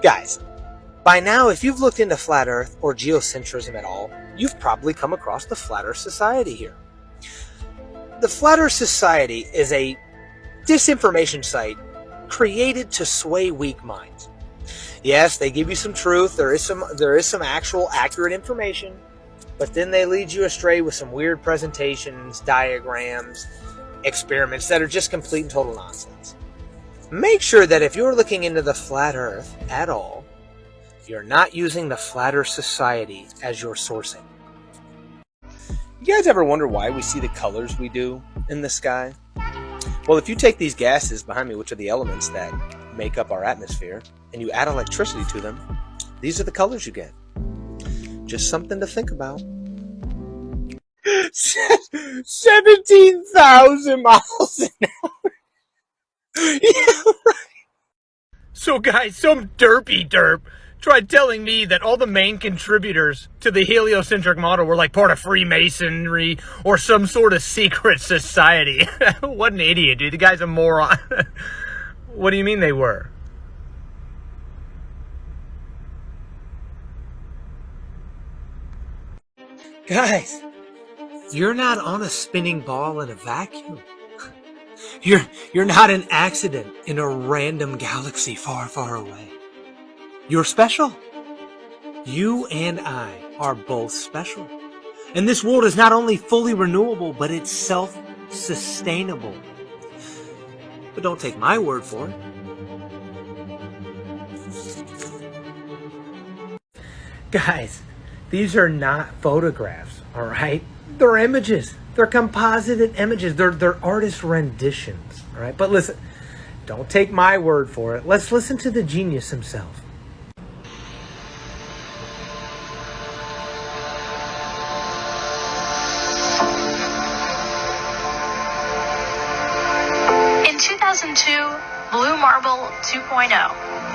Guys, by now, if you've looked into Flat Earth or geocentrism at all, you've probably come across the Flat Earth Society here. The Flat Earth Society is a disinformation site created to sway weak minds. Yes, they give you some truth, there is some actual accurate information, but then they lead you astray with some weird presentations, diagrams, experiments that are just complete and total nonsense. Make sure that if you're looking into the Flat Earth at all, you're not using the Flat Earth Society as your sourcing. You guys ever wonder why we see the colors we do in the sky? Well, if you take these gases behind me, which are the elements that make up our atmosphere, and you add electricity to them, these are the colors you get. Just something to think about. 17,000 miles an hour. Yeah, right. So guys, some derpy derp tried telling me that all the main contributors to the heliocentric model were like part of Freemasonry or some sort of secret society. What an idiot, dude. The guy's a moron. What do you mean they were? Guys, you're not on a spinning ball in a vacuum. You're not an accident in a random galaxy far, far away. You're special. You and I are both special. And this world is not only fully renewable, but it's self-sustainable. But don't take my word for it. Guys, these are not photographs, all right? They're images. They're composited images. They're artist renditions, all right? But listen, don't take my word for it. Let's listen to the genius himself. In 2002, Blue Marble 2.0.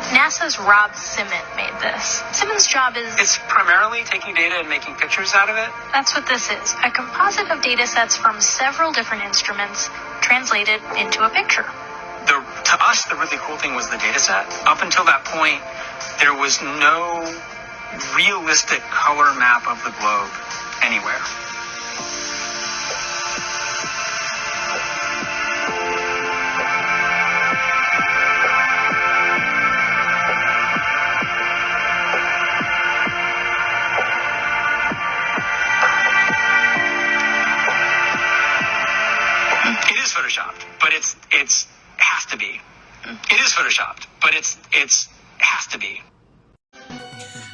NASA's Rob Simon made this. Simon's job is... It's primarily taking data and making pictures out of it? That's what this is. A composite of data sets from several different instruments translated into a picture. To us, the really cool thing was the data set. Up until that point, there was no realistic color map of the globe anywhere. It is photoshopped, but it's has to be. It is photoshopped, but it's has to be.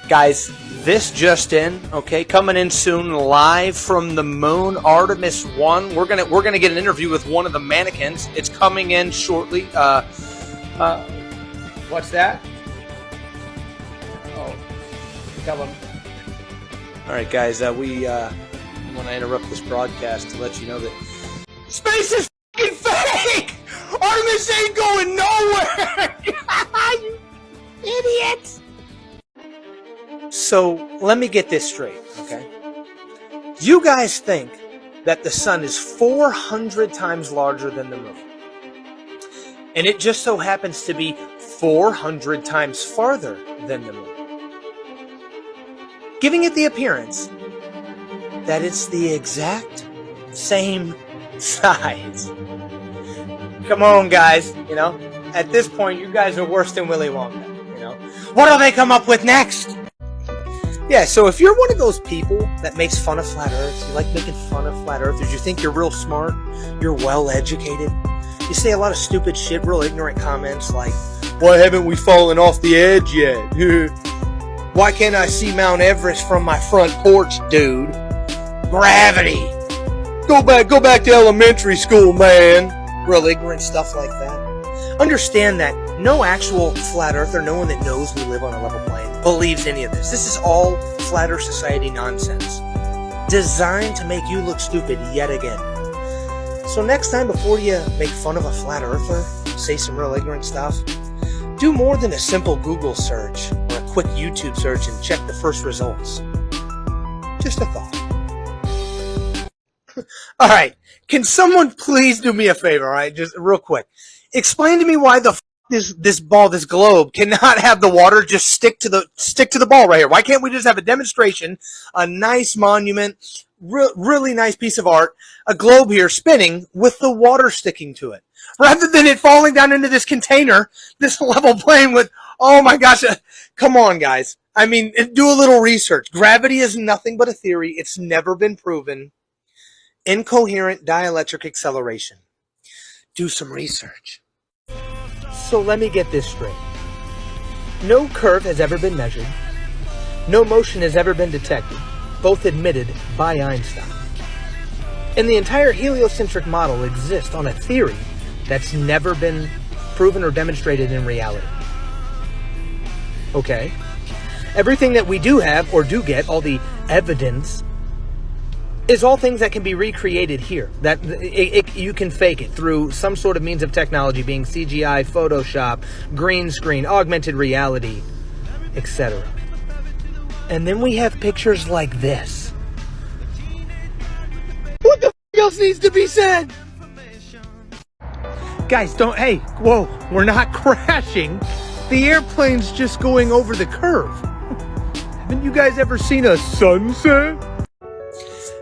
Guys, this just in, okay, coming in soon, live from the moon, Artemis 1. We're gonna get an interview with one of the mannequins. It's coming in shortly. What's that? Oh, tell them. All right, guys, we want to interrupt this broadcast to let you know that space is fucking fake. Artemis ain't going nowhere. You idiots. So let me get this straight, okay? You guys think that the sun is 400 times larger than the moon. And it just so happens to be 400 times farther than the moon. Giving it the appearance that it's the exact same size. Come on, guys, you know? At this point, you guys are worse than Willy Wonka, you know? What'll they come up with next? Yeah, so if you're one of those people that makes fun of Flat Earth, you like making fun of Flat Earthers, you think you're real smart, you're well educated, you say a lot of stupid shit, real ignorant comments like, why haven't we fallen off the edge yet? Why can't I see Mount Everest from my front porch, dude? Gravity! Go back to elementary school, man! Real ignorant stuff like that. Understand that no actual Flat Earther, no one that knows we live on a level plane, believes any of this. This is all Flat Earth Society nonsense. Designed to make you look stupid yet again. So next time, before you make fun of a Flat Earther, say some real ignorant stuff, do more than a simple Google search or a quick YouTube search and check the first results. Just a thought. Alright, can someone please do me a favor, alright? Just real quick. Explain to me why the this globe cannot have the water just stick to the ball right here? Why can't we just have a demonstration, a nice monument, really nice piece of art, a globe here spinning with the water sticking to it, rather than it falling down into this container, this level plane with, oh my gosh, come on guys. I mean, do a little research. Gravity is nothing but a theory. It's never been proven. Incoherent dielectric acceleration. Do some research. So let me get this straight. No curve has ever been measured. No motion has ever been detected, both admitted by Einstein. And the entire heliocentric model exists on a theory that's never been proven or demonstrated in reality. Okay? Everything that we do have or do get, all the evidence, is all things that can be recreated here. That you can fake it through some sort of means of technology, being CGI, Photoshop, green screen, augmented reality, etc. And then we have pictures like this. What the f*** else needs to be said? Guys, hey, whoa, we're not crashing. The airplane's just going over the curve. Haven't you guys ever seen a sunset?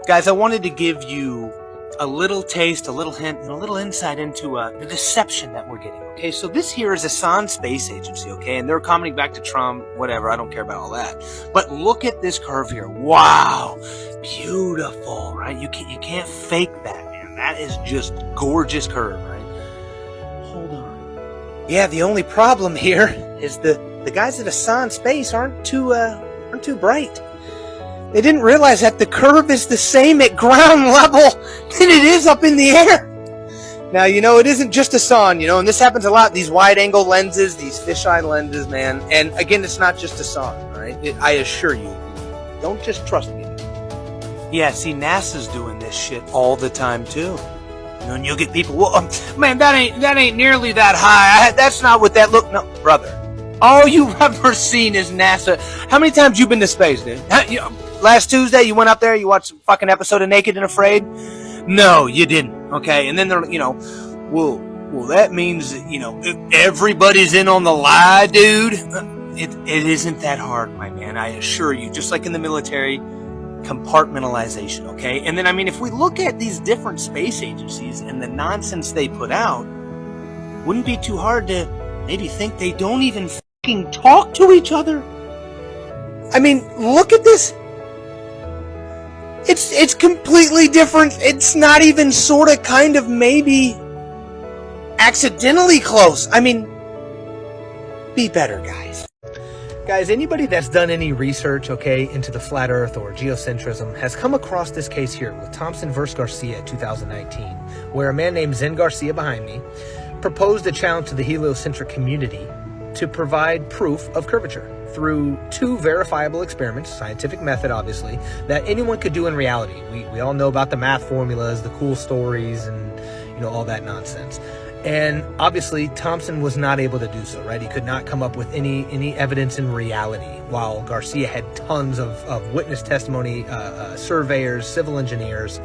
Guys, I wanted to give you a little taste, a little hint, and a little insight into the deception that we're getting, okay? So this here is a San Space Agency, okay? And they're commenting back to Trump, whatever, I don't care about all that. But look at this curve here. Wow, beautiful, right? You can't fake that, man. That is just gorgeous curve, right? Hold on. Yeah, the only problem here is the guys at San Space aren't too bright. They didn't realize that the curve is the same at ground level than it is up in the air. Now, it isn't just a sun, and this happens a lot, these wide-angle lenses, these fisheye lenses, man. And again, it's not just a sun, right? I assure you. Don't just trust me. Yeah, see, NASA's doing this shit all the time, too. And you'll get people, well, man, that ain't nearly that high. That's not what that look. No, brother. All you've ever seen is NASA. How many times you been to space, dude? Last Tuesday, you went up there, you watched a fucking episode of Naked and Afraid? No, you didn't, okay? And then they're, well, that means that, everybody's in on the lie, dude. It isn't that hard, my man, I assure you. Just like in the military, compartmentalization, okay? And then, if we look at these different space agencies and the nonsense they put out, wouldn't be too hard to maybe think they don't even fucking talk to each other. Look at this. It's completely different. It's not even sort of, kind of, maybe accidentally close. Be better, guys. Guys, anybody that's done any research, okay, into the flat earth or geocentrism has come across this case here with Thompson versus Garcia 2019, where a man named Zen Garcia behind me proposed a challenge to the heliocentric community to provide proof of curvature through 2 verifiable experiments, scientific method obviously, that anyone could do in reality. We all know about the math formulas, the cool stories, and all that nonsense. And obviously Thompson was not able to do so, right? He could not come up with any evidence in reality, while Garcia had tons of witness testimony, surveyors, civil engineers,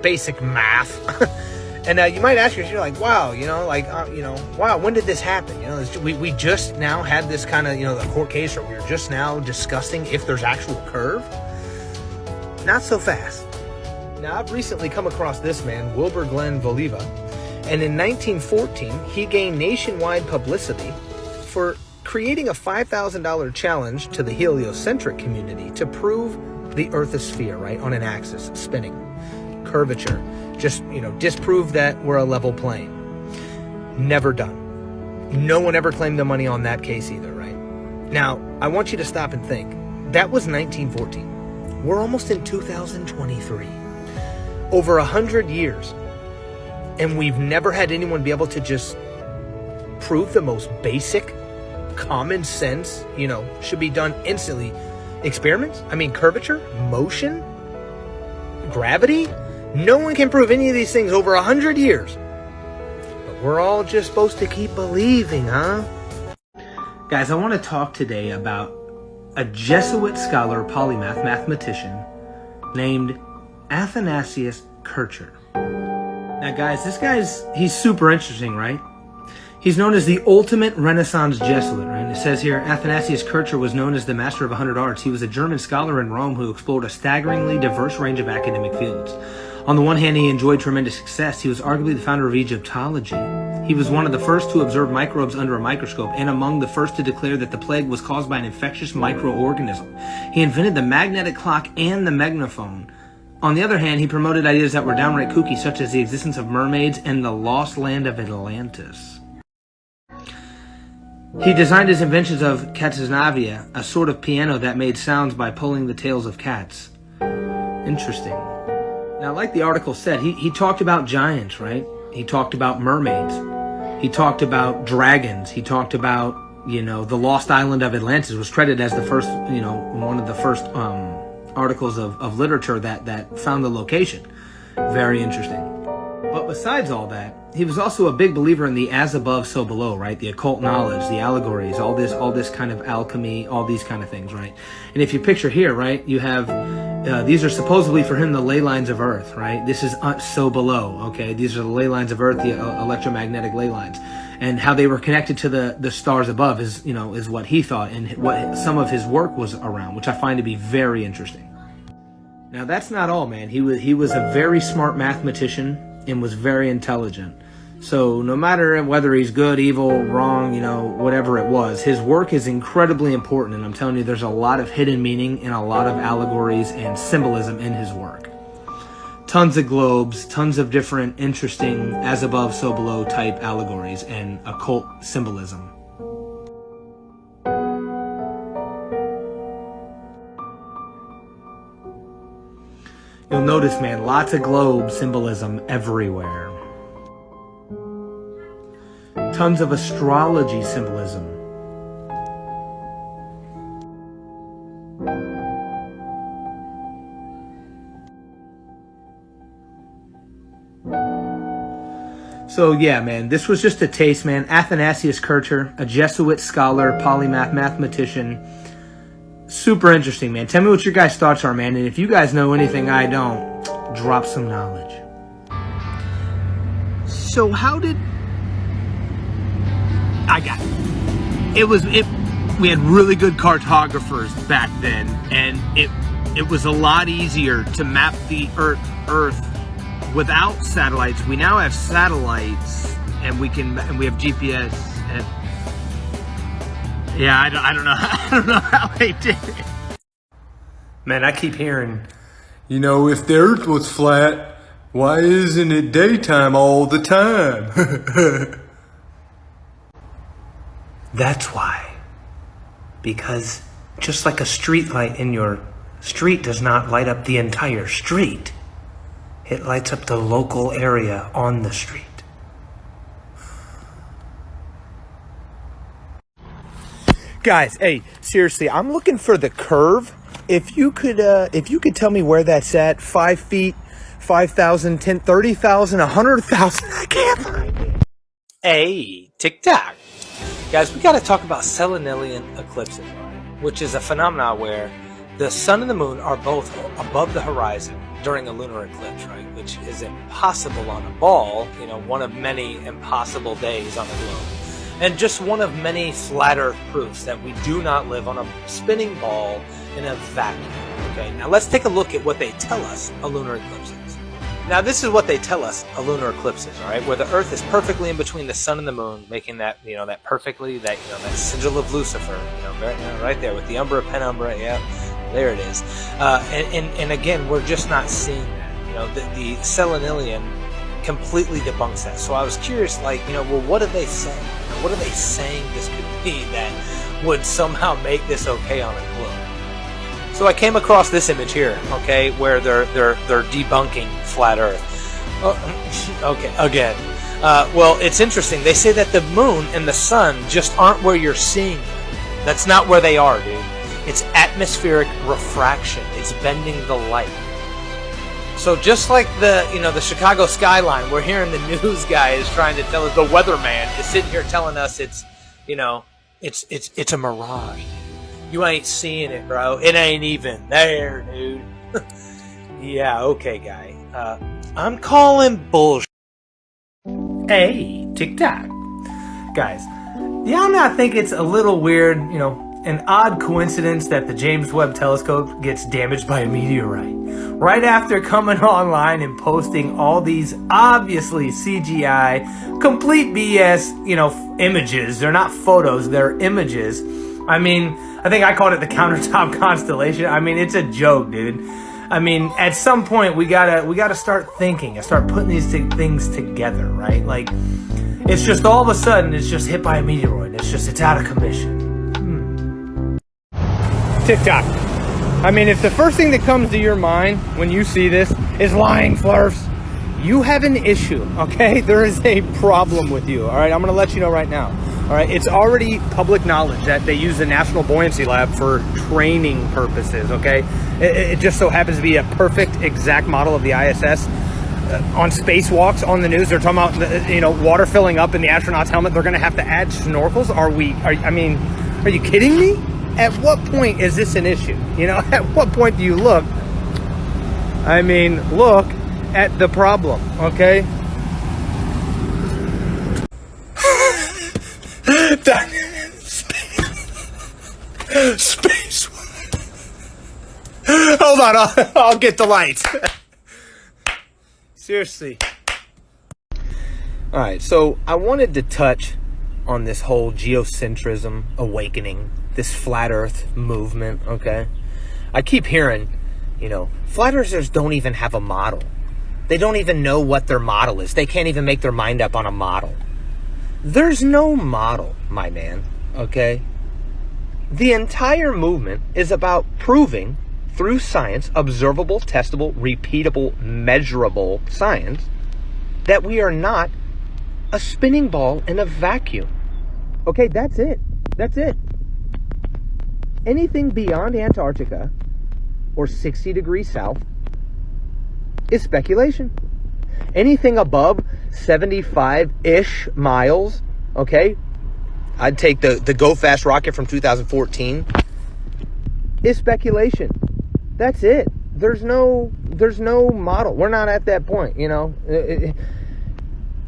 basic math. And you might ask yourself, you're like, wow, wow, when did this happen? We just now had this kind of, the court case, or we were just now discussing if there's actual curve. Not so fast. Now, I've recently come across this man, Wilbur Glenn Voliva, and in 1914, he gained nationwide publicity for creating a $5,000 challenge to the heliocentric community to prove the Earth is sphere, right, on an axis, spinning, curvature. Just, disprove that we're a level plane. Never done. No one ever claimed the money on that case either, right? Now, I want you to stop and think. That was 1914. We're almost in 2023. Over 100 years. And we've never had anyone be able to just prove the most basic, common sense, should be done instantly. Experiments? Curvature? Motion? Gravity? No one can prove any of these things over 100 years. But we're all just supposed to keep believing, huh? Guys, I want to talk today about a Jesuit scholar, polymath, mathematician named Athanasius Kircher. Now, guys, he's super interesting, right? He's known as the ultimate Renaissance Jesuit, right? It says here, Athanasius Kircher was known as the master of 100 arts. He was a German scholar in Rome who explored a staggeringly diverse range of academic fields. On the one hand, he enjoyed tremendous success. He was arguably the founder of Egyptology. He was one of the first to observe microbes under a microscope and among the first to declare that the plague was caused by an infectious microorganism. He invented the magnetic clock and the megnaphone. On the other hand, he promoted ideas that were downright kooky, such as the existence of mermaids and the lost land of Atlantis. He designed his inventions of catasnavia, a sort of piano that made sounds by pulling the tails of cats. Interesting. Now, like the article said, he talked about giants, right? He talked about mermaids. He talked about dragons. He talked about, the lost island of Atlantis was credited as the first, one of the first articles of literature that found the location. Very interesting. But besides all that, he was also a big believer in the as above, so below, right? The occult knowledge, the allegories, all this kind of alchemy, all these kind of things, right? And if you picture here, right, you have, these are supposedly for him the ley lines of Earth, right? This is so below, okay? These are the ley lines of Earth, the electromagnetic ley lines. And how they were connected to the stars above is what he thought and what some of his work was around, which I find to be very interesting. Now, that's not all, man. He was a very smart mathematician and was very intelligent. So no matter whether he's good, evil, wrong, whatever it was, his work is incredibly important. And I'm telling you, there's a lot of hidden meaning and a lot of allegories and symbolism in his work. Tons of globes, tons of different interesting as above, so below type allegories and occult symbolism. You'll notice, man, lots of globe symbolism everywhere. Tons of astrology symbolism. So yeah, man, this was just a taste, man. Athanasius Kircher, a Jesuit scholar, polymath, mathematician. Super interesting, man. Tell me what your guys' thoughts are, man. And if you guys know anything I don't, drop some knowledge. So how did... I got it. We had really good cartographers back then, and it was a lot easier to map the Earth without satellites. We now have satellites, and we have GPS. And yeah, I don't know. I don't know how they did it. Man, I keep hearing, if the Earth was flat, why isn't it daytime all the time? That's why. Because just like a street light in your street does not light up the entire street, it lights up the local area on the street. Guys, hey, seriously, I'm looking for the curve. If you could tell me where that's at, 5 feet, 5,000, 10, 30,000, 100,000, I can't find it. Hey, TikTok. Guys, we got to talk about selenilian eclipses, which is a phenomenon where the sun and the moon are both above the horizon during a lunar eclipse, right? Which is impossible on a ball, one of many impossible days on the globe. And just one of many flat earth proofs that we do not live on a spinning ball in a vacuum. Okay, now let's take a look at what they tell us a lunar eclipse is. Now this is what they tell us a lunar eclipse is, all right? Where the Earth is perfectly in between the sun and the moon, making that, that perfectly, that sigil of Lucifer, right there with the umbra, penumbra, yeah, there it is. And again, we're just not seeing that. The selenilian completely debunks that. So I was curious, well, what are they saying? What are they saying this could be that would somehow make this okay on a globe? So I came across this image here, okay, where they're debunking flat Earth. Okay, again. Well, it's interesting. They say that the moon and the sun just aren't where you're seeing them. That's not where they are, dude. It's atmospheric refraction. It's bending the light. So just like the Chicago skyline, we're hearing the news guy is trying to tell us, the weatherman is sitting here telling us it's a mirage. You ain't seeing it, bro. It ain't even there, dude. Yeah, okay, guy. I'm calling bullshit. Hey, TikTok. Guys, do y'all not think it's a little weird, you know, an odd coincidence that the James Webb Telescope gets damaged by a meteorite right after coming online and posting all these obviously CGI, complete BS, you know, images? They're not photos, they're images. I mean, I think I called it the countertop constellation. I mean, it's a joke, dude. I mean, at some point we gotta start thinking and start putting these things together, right? Like, it's just all of a sudden it's just hit by a meteoroid. It's out of commission. TikTok. I mean, if the first thing that comes to your mind when you see this is lying flurfs, you have an issue, okay? There is a problem with you, all right? I'm gonna let you know right now, all right? It's already public knowledge that they use the National Buoyancy Lab for training purposes, okay? It just so happens to be a perfect, exact model of the ISS. On spacewalks on the news, they're talking about, you know, water filling up in the astronaut's helmet. They're gonna have to add snorkels. Are you kidding me? At what point is this an issue? You know, at what point do you look? I mean, look at the problem, okay? Space. Hold on, I'll get the lights. Seriously. All right, so I wanted to touch on this whole geocentrism awakening, this flat earth movement, okay? I keep hearing, you know, flat earthers don't even have a model. They don't even know what their model is. They can't even make their mind up on a model. There's no model, my man, okay? The entire movement is about proving through science, observable, testable, repeatable, measurable science, that we are not a spinning ball in a vacuum. Okay, that's it. That's it. Anything beyond Antarctica or 60 degrees south is speculation. Anything above 75-ish miles, okay, I'd take the Go Fast rocket from 2014, is speculation. That's it. There's no model. We're not at that point, you know.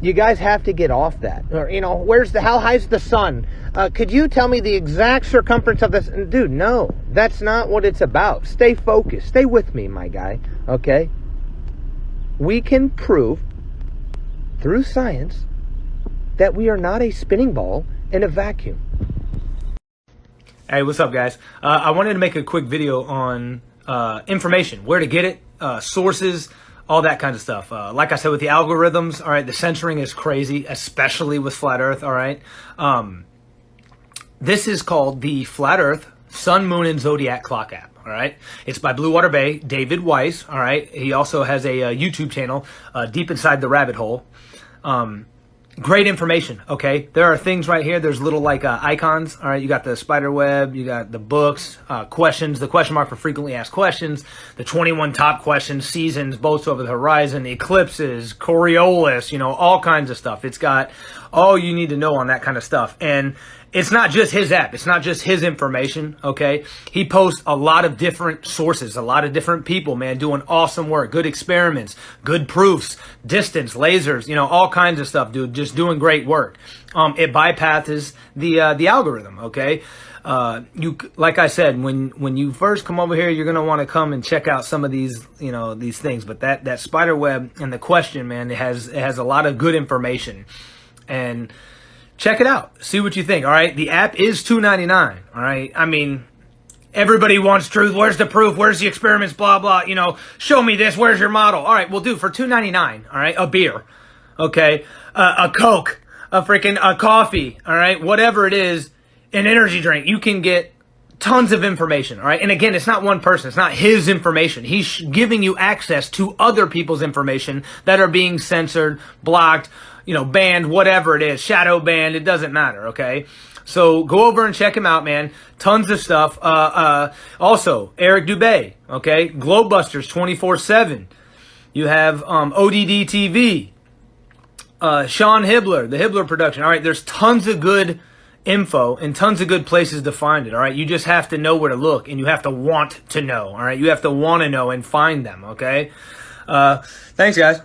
You guys have to get off that. Or, you know, how high's the sun? Could you tell me the exact circumference of this? Dude, no, that's not what it's about. Stay focused. Stay with me, my guy, okay? We can prove through science that we are not a spinning ball in a vacuum. Hey, what's up, guys? I wanted to make a quick video on information, where to get it, sources, all that kind of stuff. Like I said, with the algorithms, all right, the censoring is crazy, especially with Flat Earth, all right? This is called the Flat Earth Sun, Moon, and Zodiac Clock app, all right? It's by Blue Water Bay, David Weiss, all right? He also has a YouTube channel, Deep Inside the Rabbit Hole. Great information, okay? There are things right here. There's little like icons, all right? You got the spider web, you got the books, questions, the question mark for frequently asked questions, the 21 top questions, seasons, boats over the horizon, eclipses, Coriolis, you know, all kinds of stuff. It's got all you need to know on that kind of stuff. And it's not just his app. It's not just his information, okay? He posts a lot of different sources, a lot of different people, man, doing awesome work, good experiments, good proofs, distance, lasers, you know, all kinds of stuff, dude, just doing great work. It bypasses the algorithm, okay? Like I said, when you first come over here, you're going to want to come and check out some of these, you know, these things. But that spider web and the question, man, it has a lot of good information. And check it out. See what you think, all right? The app is $2.99, all right? I mean, everybody wants truth. Where's the proof? Where's the experiments? Blah, blah. You know, show me this. Where's your model? All right, well, dude, for $2.99, all right? A beer, okay? A Coke, a coffee, all right? Whatever it is, an energy drink. You can get tons of information, all right? And again, it's not one person. It's not his information. He's giving you access to other people's information that are being censored, blocked, you know, banned, whatever it is, shadow banned, it doesn't matter, okay? So go over and check him out, man. Tons of stuff. Also, Eric Dubé, okay? Globebusters 24/7. You have ODD TV, Sean Hibbler, the Hibbler production. All right, there's tons of good info and tons of good places to find it, all right? You just have to know where to look, and you have to want to know, all right? You have to want to know and find them, okay? Thanks, guys.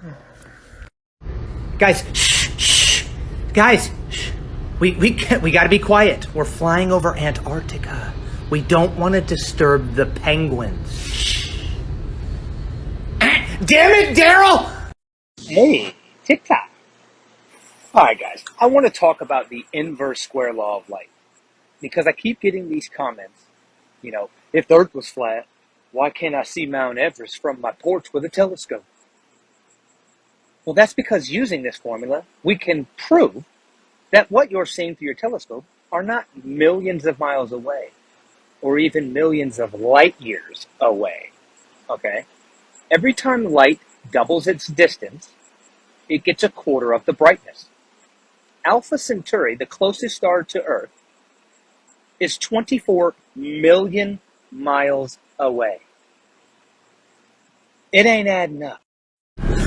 Guys, shh, shh. Guys, shh. We got to be quiet. We're flying over Antarctica. We don't want to disturb the penguins. Shh. Damn it, Daryl! Hey, TikTok. All right, guys. I want to talk about the inverse square law of light because I keep getting these comments. If the Earth was flat, why can't I see Mount Everest from my porch with a telescope? Well, that's because using this formula, we can prove that what you're seeing through your telescope are not millions of miles away or even millions of light years away, okay? Every time light doubles its distance, it gets a quarter of the brightness. Alpha Centauri, the closest star to Earth, is 24 million miles away. It ain't adding up.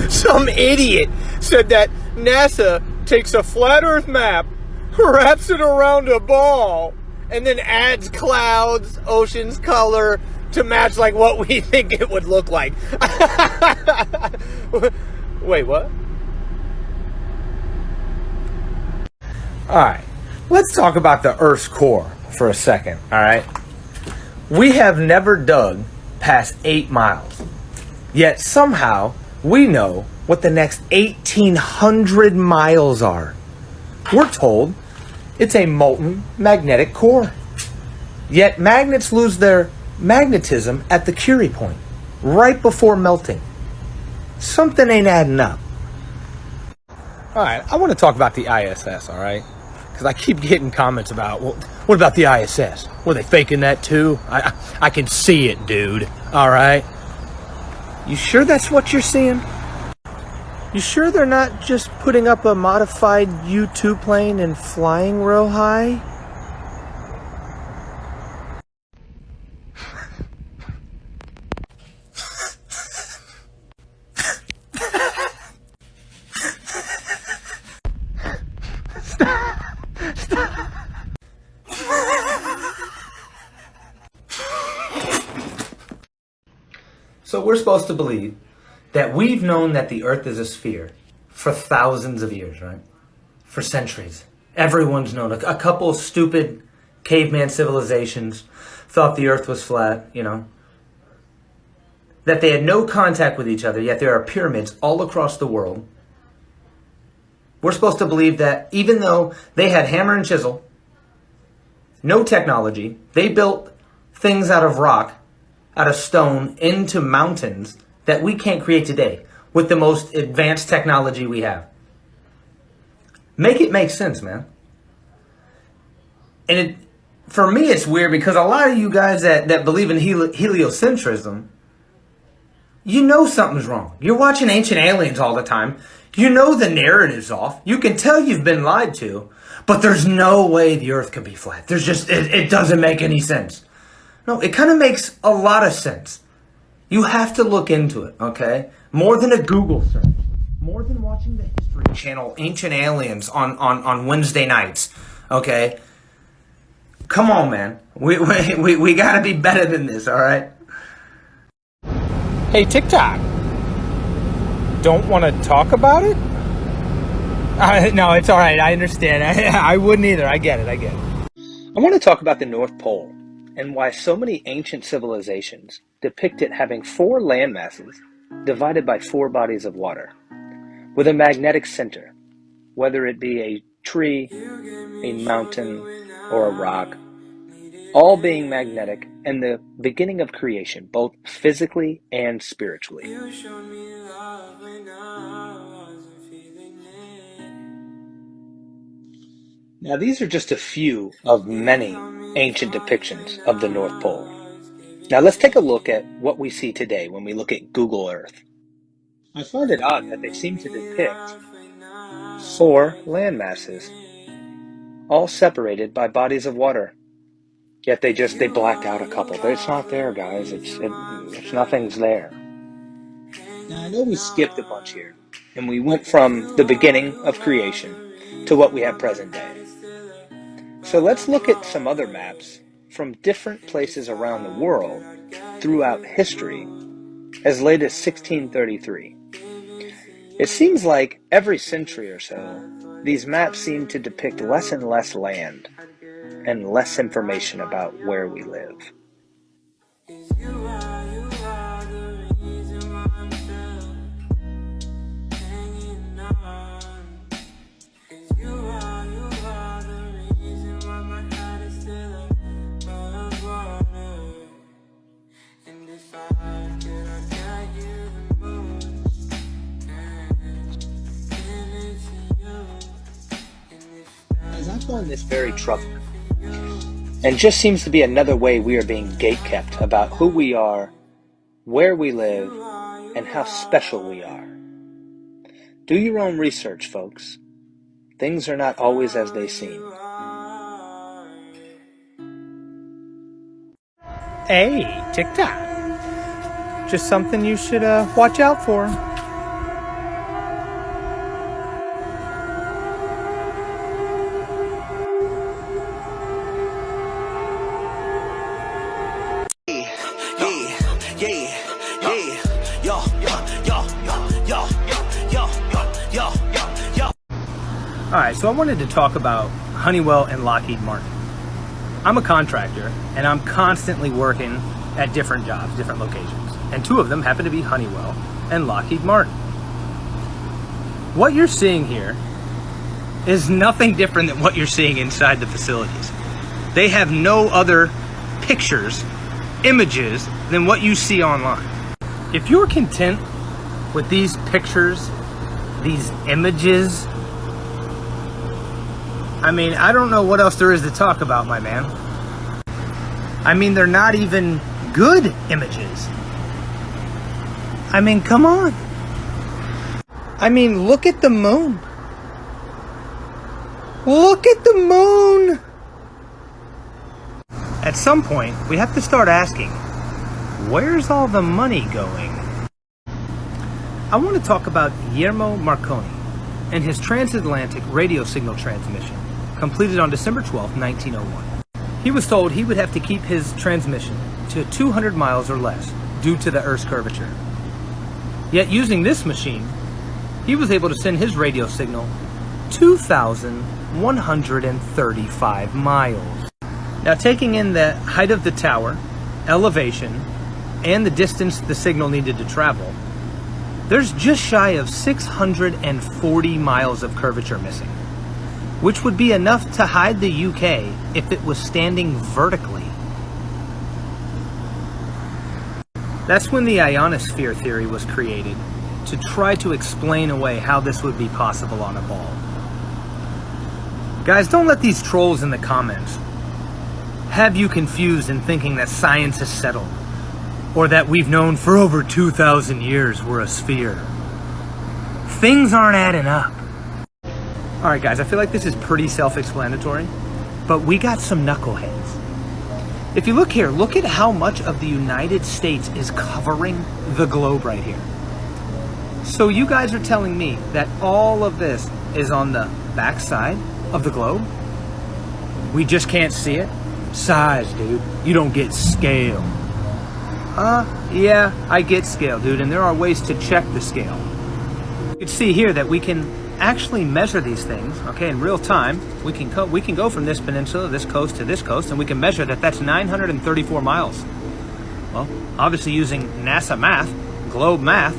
Some idiot said that NASA takes a flat Earth map, wraps it around a ball, and then adds clouds, oceans, color to match like what we think it would look like. Wait, what? All right, let's talk about the Earth's core for a second, all right? We have never dug past 8 miles, yet somehow we know what the next 1,800 miles are. We're told it's a molten magnetic core. Yet magnets lose their magnetism at the Curie point, right before melting. Something ain't adding up. All right, I want to talk about the ISS, all right? Because I keep getting comments about, well, what about the ISS? Were they faking that too? I can see it, dude, all right? You sure that's what you're seeing? You sure they're not just putting up a modified U-2 plane and flying real high? So we're supposed to believe that we've known that the Earth is a sphere for thousands of years, right? For centuries. Everyone's known. A couple of stupid caveman civilizations thought the Earth was flat, that they had no contact with each other, yet there are pyramids all across the world. We're supposed to believe that even though they had hammer and chisel, no technology, they built things out of rock, out of stone, into mountains that we can't create today with the most advanced technology we have. Make it make sense, man. And for me, it's weird because a lot of you guys that believe in heliocentrism, you know something's wrong. You're watching Ancient Aliens all the time. You know the narrative's off. You can tell you've been lied to, but there's no way the Earth could be flat. There's just, it doesn't make any sense. No, it kind of makes a lot of sense. You have to look into it, okay? More than a Google search. More than watching the History Channel Ancient Aliens on Wednesday nights, okay? Come on, man. We got to be better than this, all right? Hey, TikTok. Don't want to talk about it? No, it's all right. I understand. I wouldn't either. I get it. I want to talk about the North Pole and why so many ancient civilizations depict it having 4 land masses divided by 4 bodies of water, with a magnetic center, whether it be a tree, a mountain, or a rock, all being magnetic and the beginning of creation, both physically and spiritually. Now, these are just a few of many ancient depictions of the North Pole. Now, let's take a look at what we see today when we look at Google Earth. I find it odd that they seem to depict 4 land masses, all separated by bodies of water. Yet they blacked out a couple. It's not there, guys. It's nothing's there. Now, I know we skipped a bunch here, and we went from the beginning of creation to what we have present day. So let's look at some other maps from different places around the world throughout history as late as 1633. It seems like every century or so, these maps seem to depict less and less land and less information about where we live. I find this very troubling, and just seems to be another way we are being gatekept about who we are, where we live, and how special we are. Do your own research, folks. Things are not always as they seem. Hey, TikTok. Just something you should watch out for. Alright, so I wanted to talk about Honeywell and Lockheed Martin. I'm a contractor, and I'm constantly working at different jobs, different locations. And two of them happen to be Honeywell and Lockheed Martin. What you're seeing here is nothing different than what you're seeing inside the facilities. They have no other pictures, images, than what you see online. If you're content with these pictures, these images, I mean, I don't know what else there is to talk about, my man. I mean, they're not even good images. I mean, come on. I mean, look at the moon. Look at the moon. At some point, we have to start asking, where's all the money going? I want to talk about Guillermo Marconi and his transatlantic radio signal transmission, completed on December 12, 1901. He was told he would have to keep his transmission to 200 miles or less due to the Earth's curvature. Yet using this machine, he was able to send his radio signal 2,135 miles. Now, taking in the height of the tower, elevation, and the distance the signal needed to travel, there's just shy of 640 miles of curvature missing, which would be enough to hide the UK if it was standing vertically. That's when the ionosphere theory was created, to try to explain away how this would be possible on a ball. Guys, don't let these trolls in the comments have you confused in thinking that science is settled, or that we've known for over 2,000 years we're a sphere. Things aren't adding up. Alright guys, I feel like this is pretty self-explanatory, but we got some knuckleheads. If you look here, look at how much of the United States is covering the globe right here. So you guys are telling me that all of this is on the back side of the globe? We just can't see it? Size, dude. You don't get scale. Yeah, I get scale, dude, and there are ways to check the scale. You can see here that we can actually measure these things, okay, in real time. We can go from this peninsula, this coast, to this coast, and we can measure that that's 934 miles. Well, obviously using NASA math, globe math,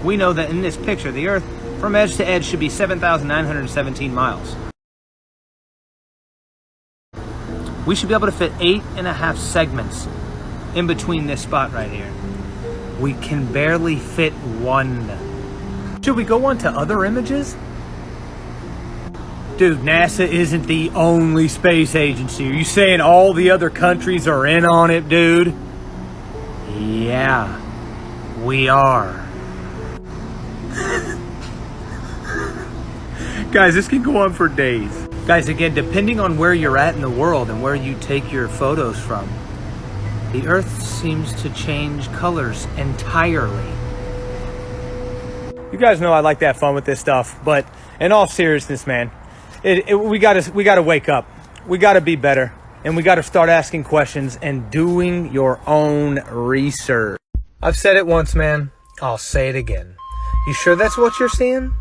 we know that in this picture, the Earth from edge to edge should be 7,917 miles. We should be able to fit 8.5 segments in between this spot right here. We can barely fit one. Should we go on to other images? Dude, NASA isn't the only space agency. Are you saying all the other countries are in on it, dude? Yeah, we are. Guys, this can go on for days. Guys, again, depending on where you're at in the world and where you take your photos from, the Earth seems to change colors entirely. You guys know I like to have fun with this stuff, but in all seriousness, man, we gotta wake up. We gotta be better, and we gotta start asking questions and doing your own research. I've said it once, man. I'll say it again. You sure that's what you're seeing?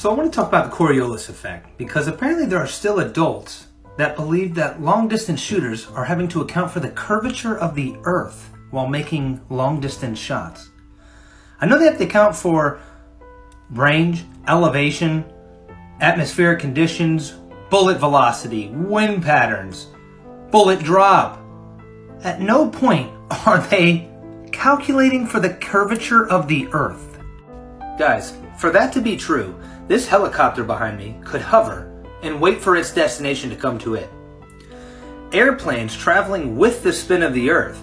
So I want to talk about the Coriolis effect, because apparently there are still adults that believe that long-distance shooters are having to account for the curvature of the Earth while making long-distance shots. I know they have to account for range, elevation, atmospheric conditions, bullet velocity, wind patterns, bullet drop. At no point are they calculating for the curvature of the Earth. Guys, for that to be true, this helicopter behind me could hover and wait for its destination to come to it. Airplanes traveling with the spin of the Earth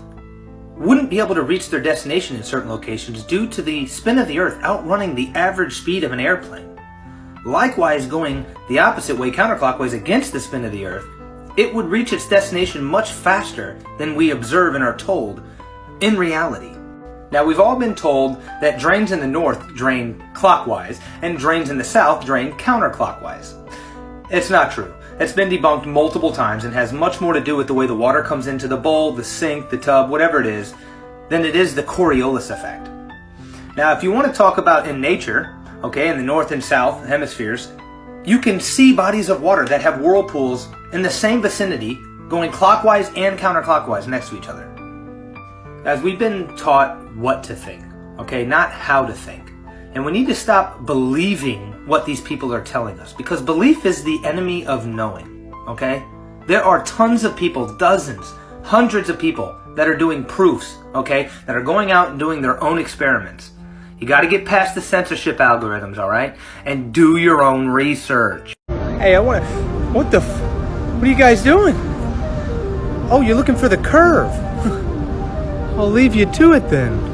wouldn't be able to reach their destination in certain locations due to the spin of the Earth outrunning the average speed of an airplane. Likewise, going the opposite way, counterclockwise, against the spin of the Earth, it would reach its destination much faster than we observe and are told in reality. Now, we've all been told that drains in the north drain clockwise and drains in the south drain counterclockwise. It's not true. It's been debunked multiple times and has much more to do with the way the water comes into the bowl, the sink, the tub, whatever it is, than it is the Coriolis effect. Now, if you want to talk about in nature, okay, in the north and south hemispheres, you can see bodies of water that have whirlpools in the same vicinity going clockwise and counterclockwise next to each other. As we've been taught what to think, okay, not how to think. And we need to stop believing what these people are telling us, because belief is the enemy of knowing, okay? There are tons of people, dozens, hundreds of people that are doing proofs, okay, that are going out and doing their own experiments. You got to get past the censorship algorithms, all right? And do your own research. Hey, what are you guys doing? Oh, you're looking for the curve. I'll leave you to it then.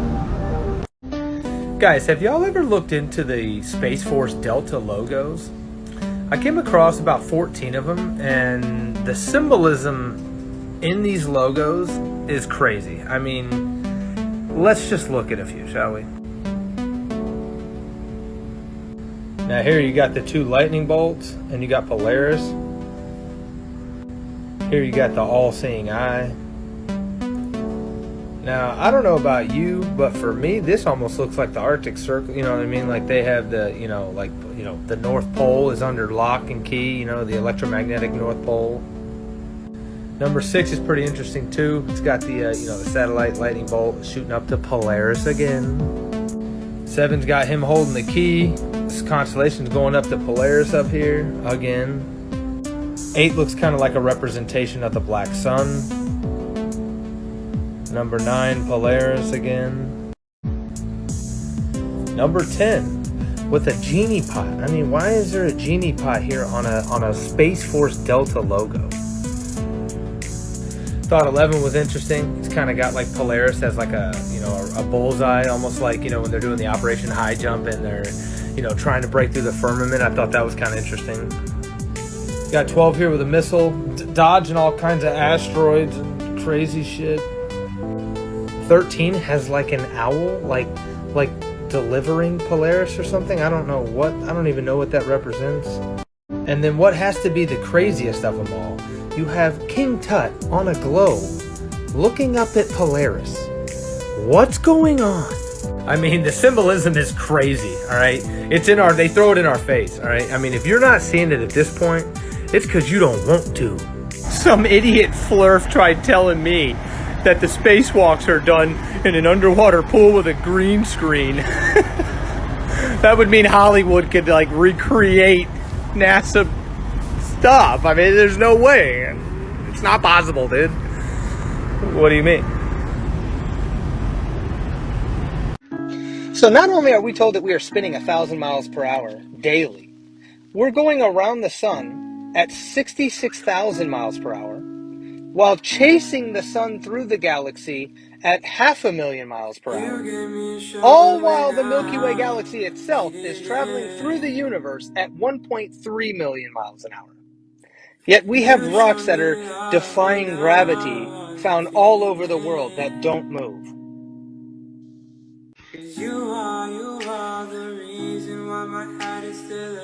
Guys, have y'all ever looked into the Space Force Delta logos? I came across about 14 of them, and the symbolism in these logos is crazy. I mean, let's just look at a few, shall we? Now here you got the two lightning bolts, and you got Polaris. Here you got the all-seeing eye. Now, I don't know about you, but for me, this almost looks like the Arctic Circle, you know what I mean? Like they have the, the North Pole is under lock and key, the electromagnetic North Pole. Number 6 is pretty interesting too. It's got the, the satellite lightning bolt shooting up to Polaris again. 7's got him holding the key. This constellation's going up to Polaris up here again. 8 looks kind of like a representation of the black sun. Number 9, Polaris again. Number 10, with a genie pot. I mean, why is there a genie pot here on a Space Force Delta logo? Thought 11 was interesting. It's kind of got like Polaris as like a bullseye, almost like when they're doing the Operation High Jump and they're trying to break through the firmament. I thought that was kind of interesting. Got 12 here with a missile, dodging all kinds of asteroids and crazy shit. 13 has like an owl, like delivering Polaris or something. I don't even know what that represents. And then what has to be the craziest of them all, you have King Tut on a globe looking up at Polaris. What's going on? I mean, the symbolism is crazy, all right? They throw it in our face, all right? I mean, if you're not seeing it at this point, it's because you don't want to. Some idiot flurf tried telling me that the spacewalks are done in an underwater pool with a green screen. That would mean Hollywood could recreate NASA stuff. I mean, there's no way. It's not possible, dude. What do you mean? So not only are we told that we are spinning 1,000 miles per hour daily, we're going around the sun at 66,000 miles per hour, while chasing the sun through the galaxy at 500,000 miles per hour. All while the Milky Way galaxy itself is traveling through the universe at 1.3 million miles an hour. Yet we have rocks that are defying gravity found all over the world that don't move. You are the reason why my heart is still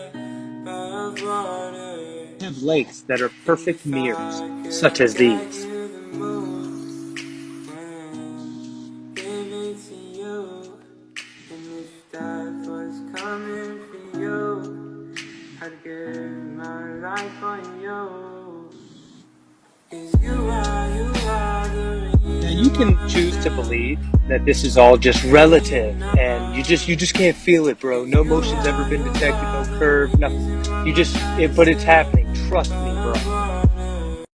above water. We have lakes that are perfect mirrors, such as these. I'd give my life on you. 'Cause you are the reason. Now you can choose to believe that this is all just relative, and you just can't feel it, bro. No motion's ever been detected, no curve, nothing. But it's happening. Trust me, bro.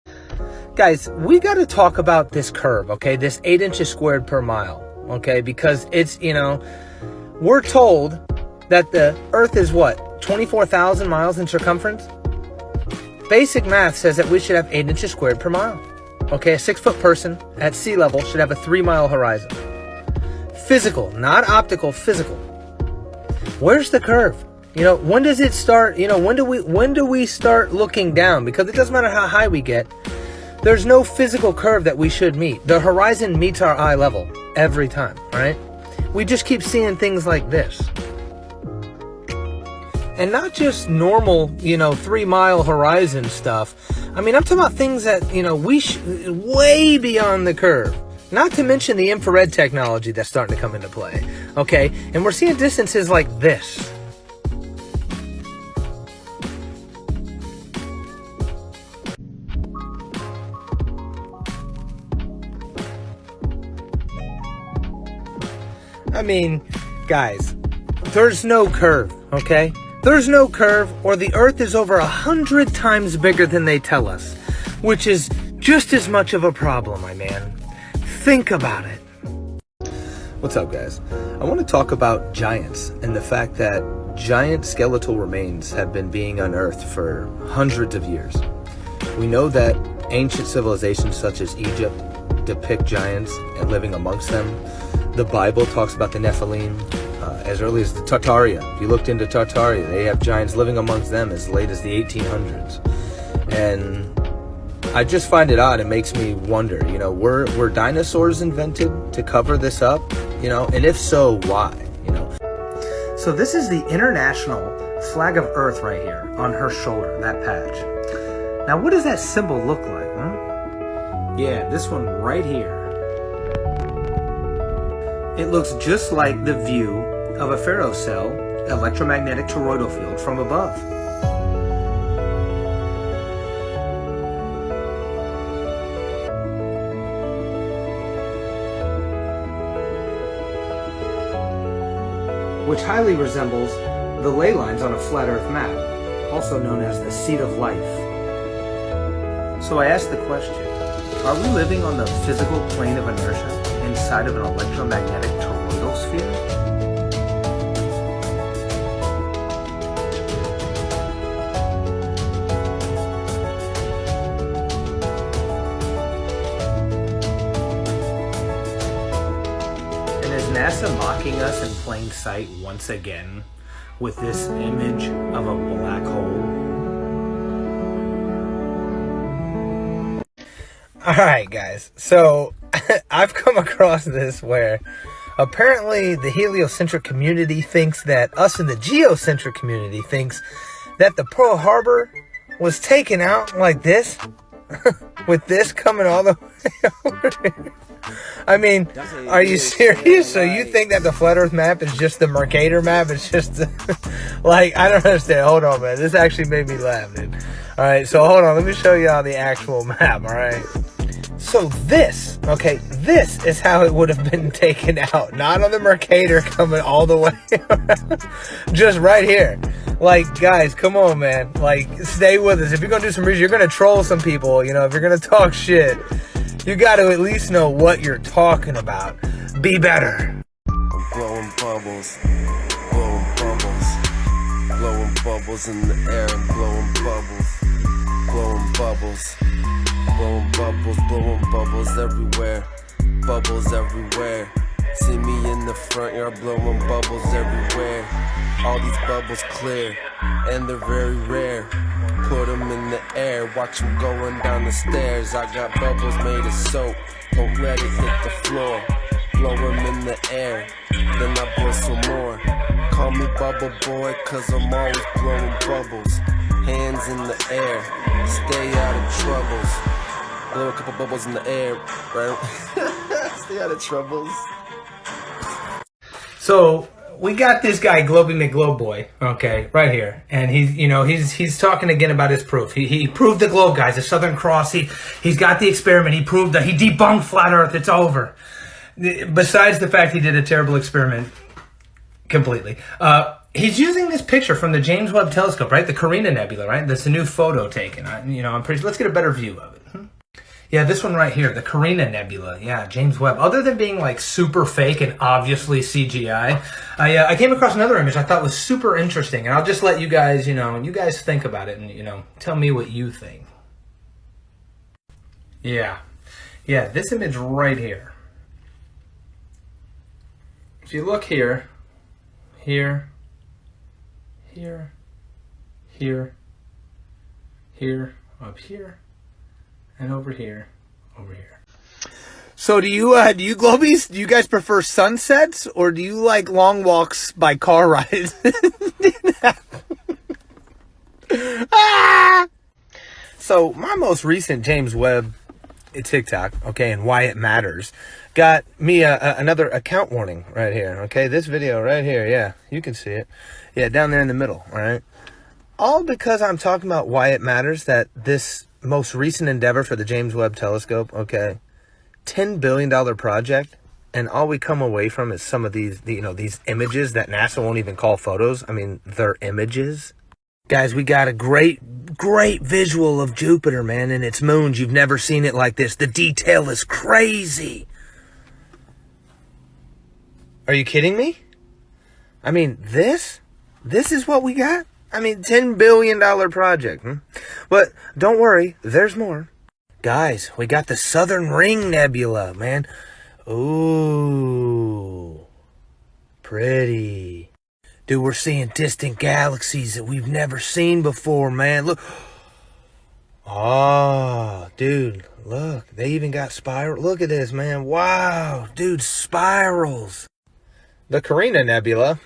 Guys, we got to talk about this curve, okay? This 8 inches squared per mile, okay? Because it's, we're told that the Earth is what? 24,000 miles in circumference? Basic math says that we should have 8 inches squared per mile. Okay, a 6-foot person at sea level should have a 3-mile horizon. Physical, not optical, physical. Where's the curve? When does it start? When do we start looking down? Because it doesn't matter how high we get. There's no physical curve that we should meet. The horizon meets our eye level every time, right? We just keep seeing things like this. And not just normal, 3-mile horizon stuff. I mean, I'm talking about things that, way beyond the curve. Not to mention the infrared technology that's starting to come into play. Okay? And we're seeing distances like this. I mean, guys, there's no curve, okay? There's no curve, or the Earth is over 100 times bigger than they tell us, which is just as much of a problem, my man. Think about it. What's up, guys? I want to talk about giants and the fact that giant skeletal remains have been being unearthed for hundreds of years. We know that ancient civilizations such as Egypt depict giants and living amongst them. The Bible talks about the Nephilim as early as the Tartaria. If you looked into Tartaria, they have giants living amongst them as late as the 1800s. And I just find it odd. It makes me wonder, were dinosaurs invented to cover this up? And if so, why? So this is the international flag of Earth right here on her shoulder, that patch. Now, what does that symbol look like? Yeah, this one right here. It looks just like the view of a ferrocell electromagnetic toroidal field from above. Which highly resembles the ley lines on a flat Earth map, also known as the seat of life. So I asked the question, are we living on the physical plane of inertia inside of an electromagnetic toroidal sphere? And is NASA mocking us in plain sight once again with this image of a black hole? Alright guys, so I've come across this where apparently the heliocentric community thinks that us in the geocentric community thinks that the Pearl Harbor was taken out like this, with this coming all the way over here. I mean, are you serious? So you think that the flat Earth map is just the Mercator map? It's just like, I don't understand. Hold on, man. This actually made me laugh, dude. All right, so hold on. Let me show y'all the actual map, all right? So this, okay, this is how it would have been taken out. Not on the Mercator coming all the way around. Just right here. Like, guys, come on, man. Like, stay with us. If you're going to do some research, you're going to troll some people. If you're going to talk shit, you got to at least know what you're talking about. Be better. Blowing bubbles, blowing bubbles, blowing bubbles in the air and blowing bubbles, blowing bubbles. Blowing bubbles everywhere, bubbles everywhere. See me in the front yard blowing bubbles everywhere. All these bubbles clear, and they're very rare. Put them in the air, watch them going down the stairs. I got bubbles made of soap, don't let it hit the floor. Blow them in the air, then I blow some more. Call me Bubble Boy, cause I'm always blowing bubbles. Hands in the air, stay out of troubles. Blow a couple bubbles in the air, right? Stay out of troubles. So we got this guy, Globey McGlobe Boy, okay, right here. And he's talking again about his proof. He proved the globe, guys, the Southern Cross. He's got the experiment. He proved that he debunked flat Earth. It's over. Besides the fact he did a terrible experiment completely. He's using this picture from the James Webb Telescope, right? The Carina Nebula, right? That's a new photo taken. I'm pretty. Let's get a better view of it. Yeah, this one right here, the Carina Nebula. Yeah, James Webb. Other than being like super fake and obviously CGI, I came across another image I thought was super interesting, and I'll just let you guys, you guys think about it, and tell me what you think. Yeah, this image right here. If you look here, here, up here, and over here. So do you Globies, do you guys prefer sunsets or do you like long walks by car rides? So my most recent James Webb TikTok, okay, and why it matters, got me another account warning right here, okay? This video right here, yeah, you can see it. Yeah, down there in the middle, all right? All because I'm talking about why it matters that this most recent endeavor for the James Webb Telescope, okay, $10 billion project, and all we come away from is some of these, these images that NASA won't even call photos. I mean, they're images. Guys, we got a great visual of Jupiter, man, and its moons. You've never seen it like this. The detail is crazy. Are you kidding me? I mean, this is what we got? I mean, $10 billion project. But don't worry, there's more. Guys, we got the Southern Ring Nebula, man. Ooh, pretty. Dude, we're seeing distant galaxies that we've never seen before, man. Look. Oh, dude, look. They even got spiral. Look at this, man. Wow, dude, spirals. The Carina Nebula.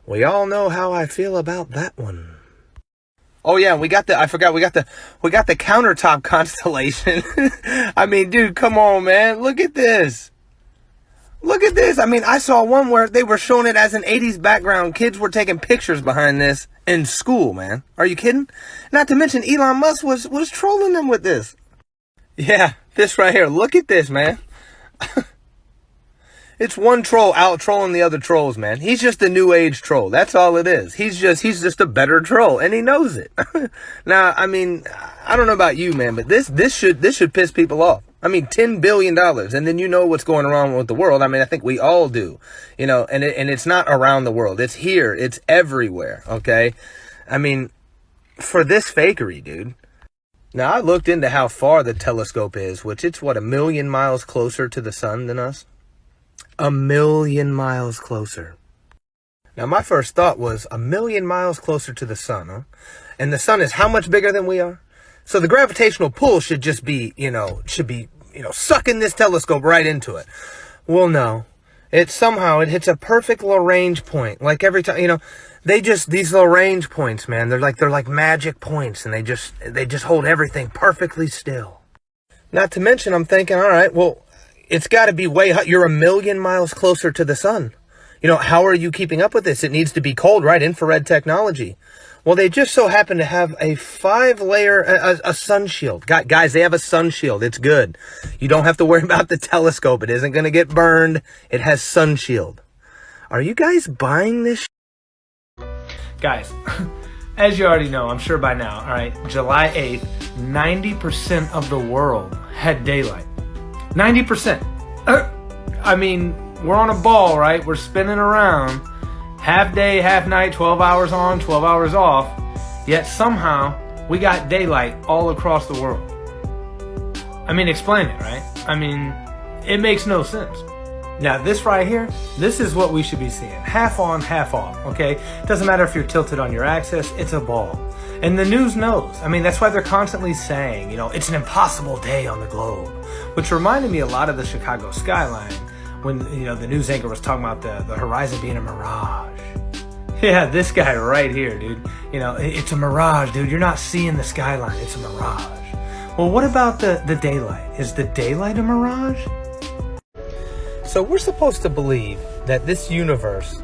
We all know how I feel about that one. Oh yeah, we got the countertop constellation. I mean, dude, come on, man. Look at this. Look at this. I mean, I saw one where they were showing it as an 80s background. Kids were taking pictures behind this in school, man. Are you kidding? Not to mention Elon Musk was trolling them with this. Yeah, this right here. Look at this, man. It's one troll out trolling the other trolls, man. He's just a new age troll. That's all it is. He's just a better troll, and he knows it. Now, I mean, I don't know about you, man, but this should piss people off. I mean, $10 billion, and then you know what's going on with the world. I mean, I think we all do, and it's not around the world. It's here. It's everywhere, okay? I mean, for this fakery, dude. Now, I looked into how far the telescope is, which it's, 1 million miles closer to the sun than us? 1 million miles closer. Now, my first thought was 1 million miles closer to the sun, huh? And the sun is how much bigger than we are? So the gravitational pull should just be, sucking this telescope right into it. Well, no. It hits a perfect Lagrange point. Like every time, these Lagrange points, man, they're like magic points, and they just hold everything perfectly still. Not to mention, I'm thinking, all right, well, it's got to be way hot. You're 1 million miles closer to the sun. How are you keeping up with this? It needs to be cold, right? Infrared technology. Well, they just so happen to have a 5-layer, a sun shield. Guys, they have a sun shield. It's good. You don't have to worry about the telescope. It isn't going to get burned. It has sun shield. Are you guys buying this? Guys, as you already know, I'm sure by now, all right, July 8th, 90% of the world had daylight. 90%. I mean, we're on a ball, right? We're spinning around. Half day, half night, 12 hours on, 12 hours off. Yet somehow, we got daylight all across the world. I mean, explain it, right? I mean, it makes no sense. Now, this right here, this is what we should be seeing. Half on, half off, okay? Doesn't matter if you're tilted on your axis, it's a ball. And the news knows. I mean, that's why they're constantly saying, it's an impossible day on the globe. Which reminded me a lot of the Chicago skyline when, the news anchor was talking about the horizon being a mirage. Yeah, this guy right here, dude. It's a mirage, dude. You're not seeing the skyline. It's a mirage. Well, what about the daylight? Is the daylight a mirage? So we're supposed to believe that this universe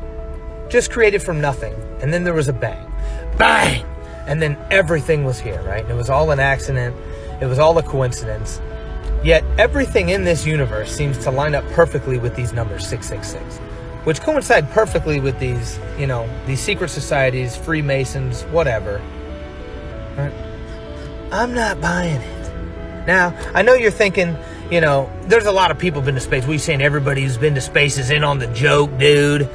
just created from nothing. And then there was a bang. Bang! And then everything was here, right? And it was all an accident. It was all a coincidence. Yet everything in this universe seems to line up perfectly with these numbers 666, which coincide perfectly with these, these secret societies, Freemasons, whatever. Right? I'm not buying it. Now, I know you're thinking, there's a lot of people been to space. We saying everybody who's been to space is in on the joke, dude.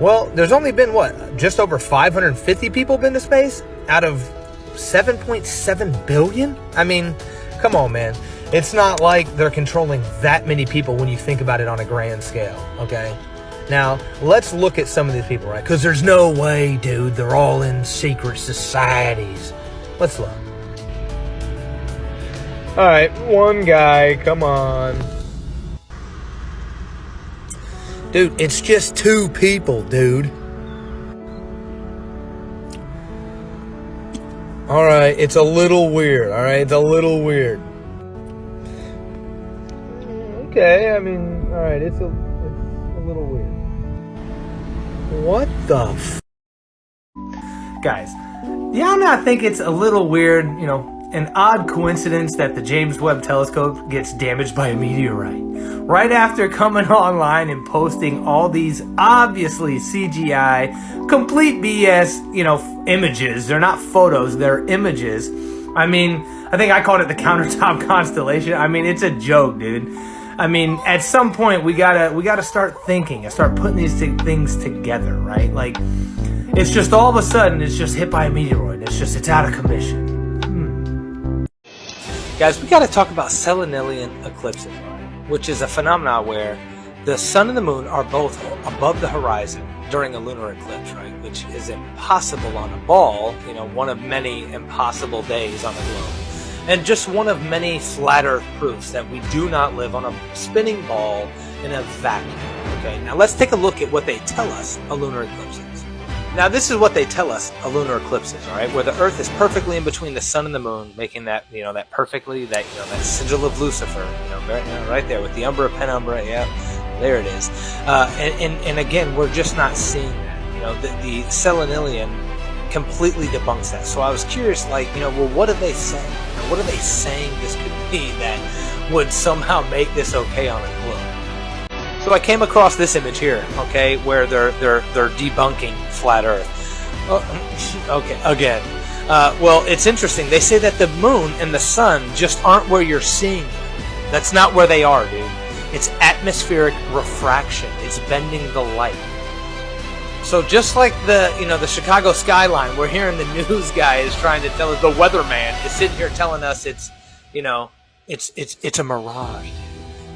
Well, there's only been, just over 550 people been to space out of 7.7 billion? I mean, come on, man. It's not like they're controlling that many people when you think about it on a grand scale, okay? Now, let's look at some of these people, right? Because there's no way, dude, they're all in secret societies. Let's look. All right, one guy, come on. Dude, it's just 2 people, dude. All right, it's a little weird, all right? It's a little weird. Okay, I mean, all right, it's a little weird. What the Guys, do y'all not think it's a little weird, an odd coincidence that the James Webb Telescope gets damaged by a meteorite right after coming online and posting all these obviously CGI, complete BS, images. They're not photos, they're images. I mean, I think I called it the countertop constellation. I mean, it's a joke, dude. I mean, at some point we gotta start thinking and start putting these things together, right? Like, it's just all of a sudden it's just hit by a meteoroid. It's out of commission. Guys, we got to talk about selenilian eclipses, which is a phenomenon where the sun and the moon are both above the horizon during a lunar eclipse, right? Which is impossible on a ball, one of many impossible days on the globe. And just one of many flat Earth proofs that we do not live on a spinning ball in a vacuum. Okay, now let's take a look at what they tell us a lunar eclipse is. Now, this is what they tell us a lunar eclipse is, all right? Where the Earth is perfectly in between the sun and the moon, making that, that perfectly, that sigil of Lucifer, right there with the umbra, penumbra, yeah, there it is. And again, we're just not seeing that. The selenilian completely debunks that. So I was curious, well, what do they say? What are they saying this could be that would somehow make this okay on a globe? So I came across this image here, okay, where they're debunking flat Earth. Okay, again. Well, it's interesting. They say that the moon and the sun just aren't where you're seeing them. That's not where they are, dude. It's atmospheric refraction. It's bending the light. So just like the Chicago skyline, we're hearing the news guy is trying to tell us, the weatherman is sitting here telling us it's a mirage.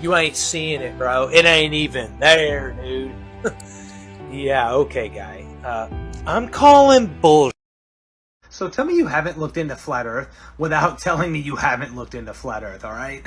You ain't seeing it, bro. It ain't even there, dude. Yeah, okay, guy. I'm calling bullshit. So tell me you haven't looked into flat Earth without telling me you haven't looked into flat Earth, all right?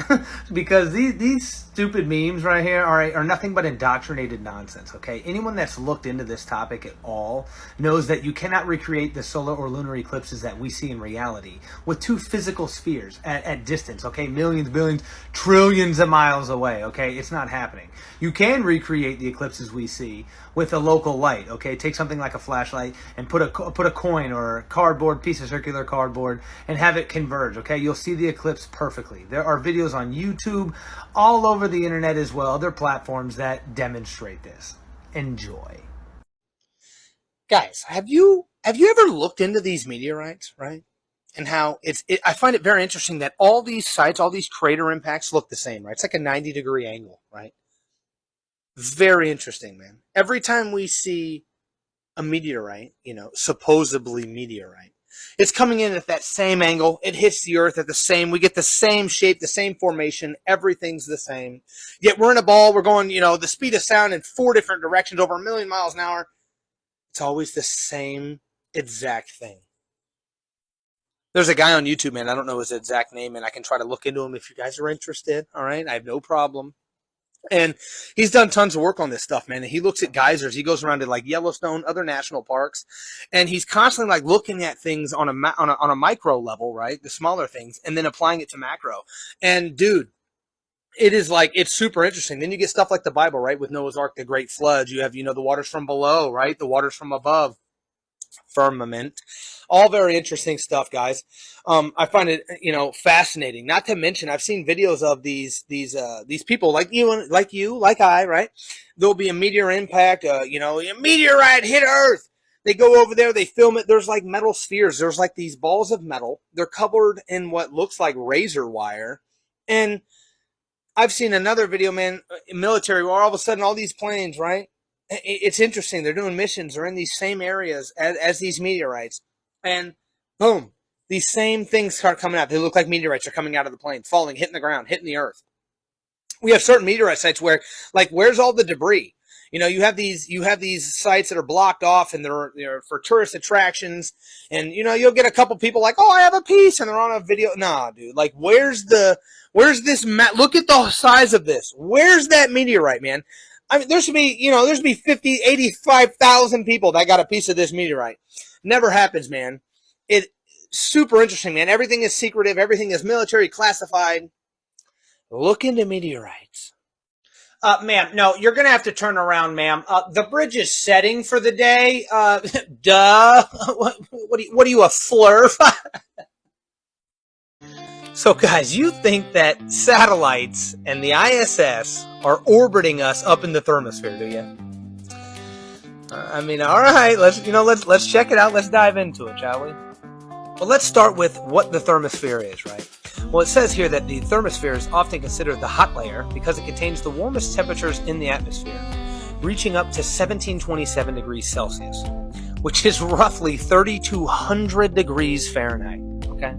Because these stupid memes right here are nothing but indoctrinated nonsense, okay? Anyone that's looked into this topic at all knows that you cannot recreate the solar or lunar eclipses that we see in reality with 2 physical spheres at distance, okay? Millions, billions, trillions of miles away, okay? It's not happening. You can recreate the eclipses we see with a local light, okay? Take something like a flashlight and put a coin or a cardboard, piece of circular cardboard, and have it converge, okay? You'll see the eclipse perfectly. There are videos on YouTube, all over the internet as well, other platforms that demonstrate this. Enjoy. Guys, have you ever looked into these meteorites, right? And how I find it very interesting that all these sites, all these crater impacts look the same, right? It's like a 90-degree angle, right? Very interesting, man. Every time we see a meteorite, supposedly meteorite, it's coming in at that same angle. It hits the Earth at the same. We get the same shape, the same formation. Everything's the same. Yet we're in a ball. We're going, the speed of sound in 4 different directions, over 1,000,000 miles an hour. It's always the same exact thing. There's a guy on YouTube, man. I don't know his exact name, and I can try to look into him if you guys are interested. All right, I have no problem. And he's done tons of work on this stuff, man. And he looks at geysers. He goes around to like Yellowstone, other national parks, and he's constantly like looking at things on a micro level, right? The smaller things, and then applying it to macro. And dude, it is like, it's super interesting. Then you get stuff like the Bible, right? With Noah's Ark, the great flood. You have, the waters from below, right? The waters from above, firmament. All very interesting stuff, guys. I find it, fascinating. Not to mention, I've seen videos of these people like you, like I, right? There'll be a meteor impact, a meteorite hit Earth. They go over there, they film it. There's like metal spheres. There's like these balls of metal. They're covered in what looks like razor wire. And I've seen another video, man, military, where all of a sudden all these planes, right? It's interesting. They're doing missions. They're in these same areas as these meteorites. And boom, these same things start coming out. They look like meteorites are coming out of the plane, falling, hitting the ground, hitting the earth. We have certain meteorite sites where, like, where's all the debris? You have these sites that are blocked off, and they're for tourist attractions. And you'll get a couple people like, oh, I have a piece, and they're on a video. Nah, dude. Like, where's this? Look at the size of this. Where's that meteorite, man? I mean, there should be 50, 85,000 people that got a piece of this meteorite. Never happens, man. It's super interesting, man. Everything is secretive. Everything is military classified. Look into meteorites. Ma'am, no, you're going to have to turn around, ma'am. The bridge is setting for the day. Duh. What are you, a flurf? So, guys, you think that satellites and the ISS are orbiting us up in the thermosphere, do you? I mean, all right, let's check it out. Let's dive into it, shall we? Well, let's start with what the thermosphere is, right? Well, it says here that the thermosphere is often considered the hot layer because it contains the warmest temperatures in the atmosphere, reaching up to 1727 degrees Celsius, which is roughly 3,200 degrees Fahrenheit, okay?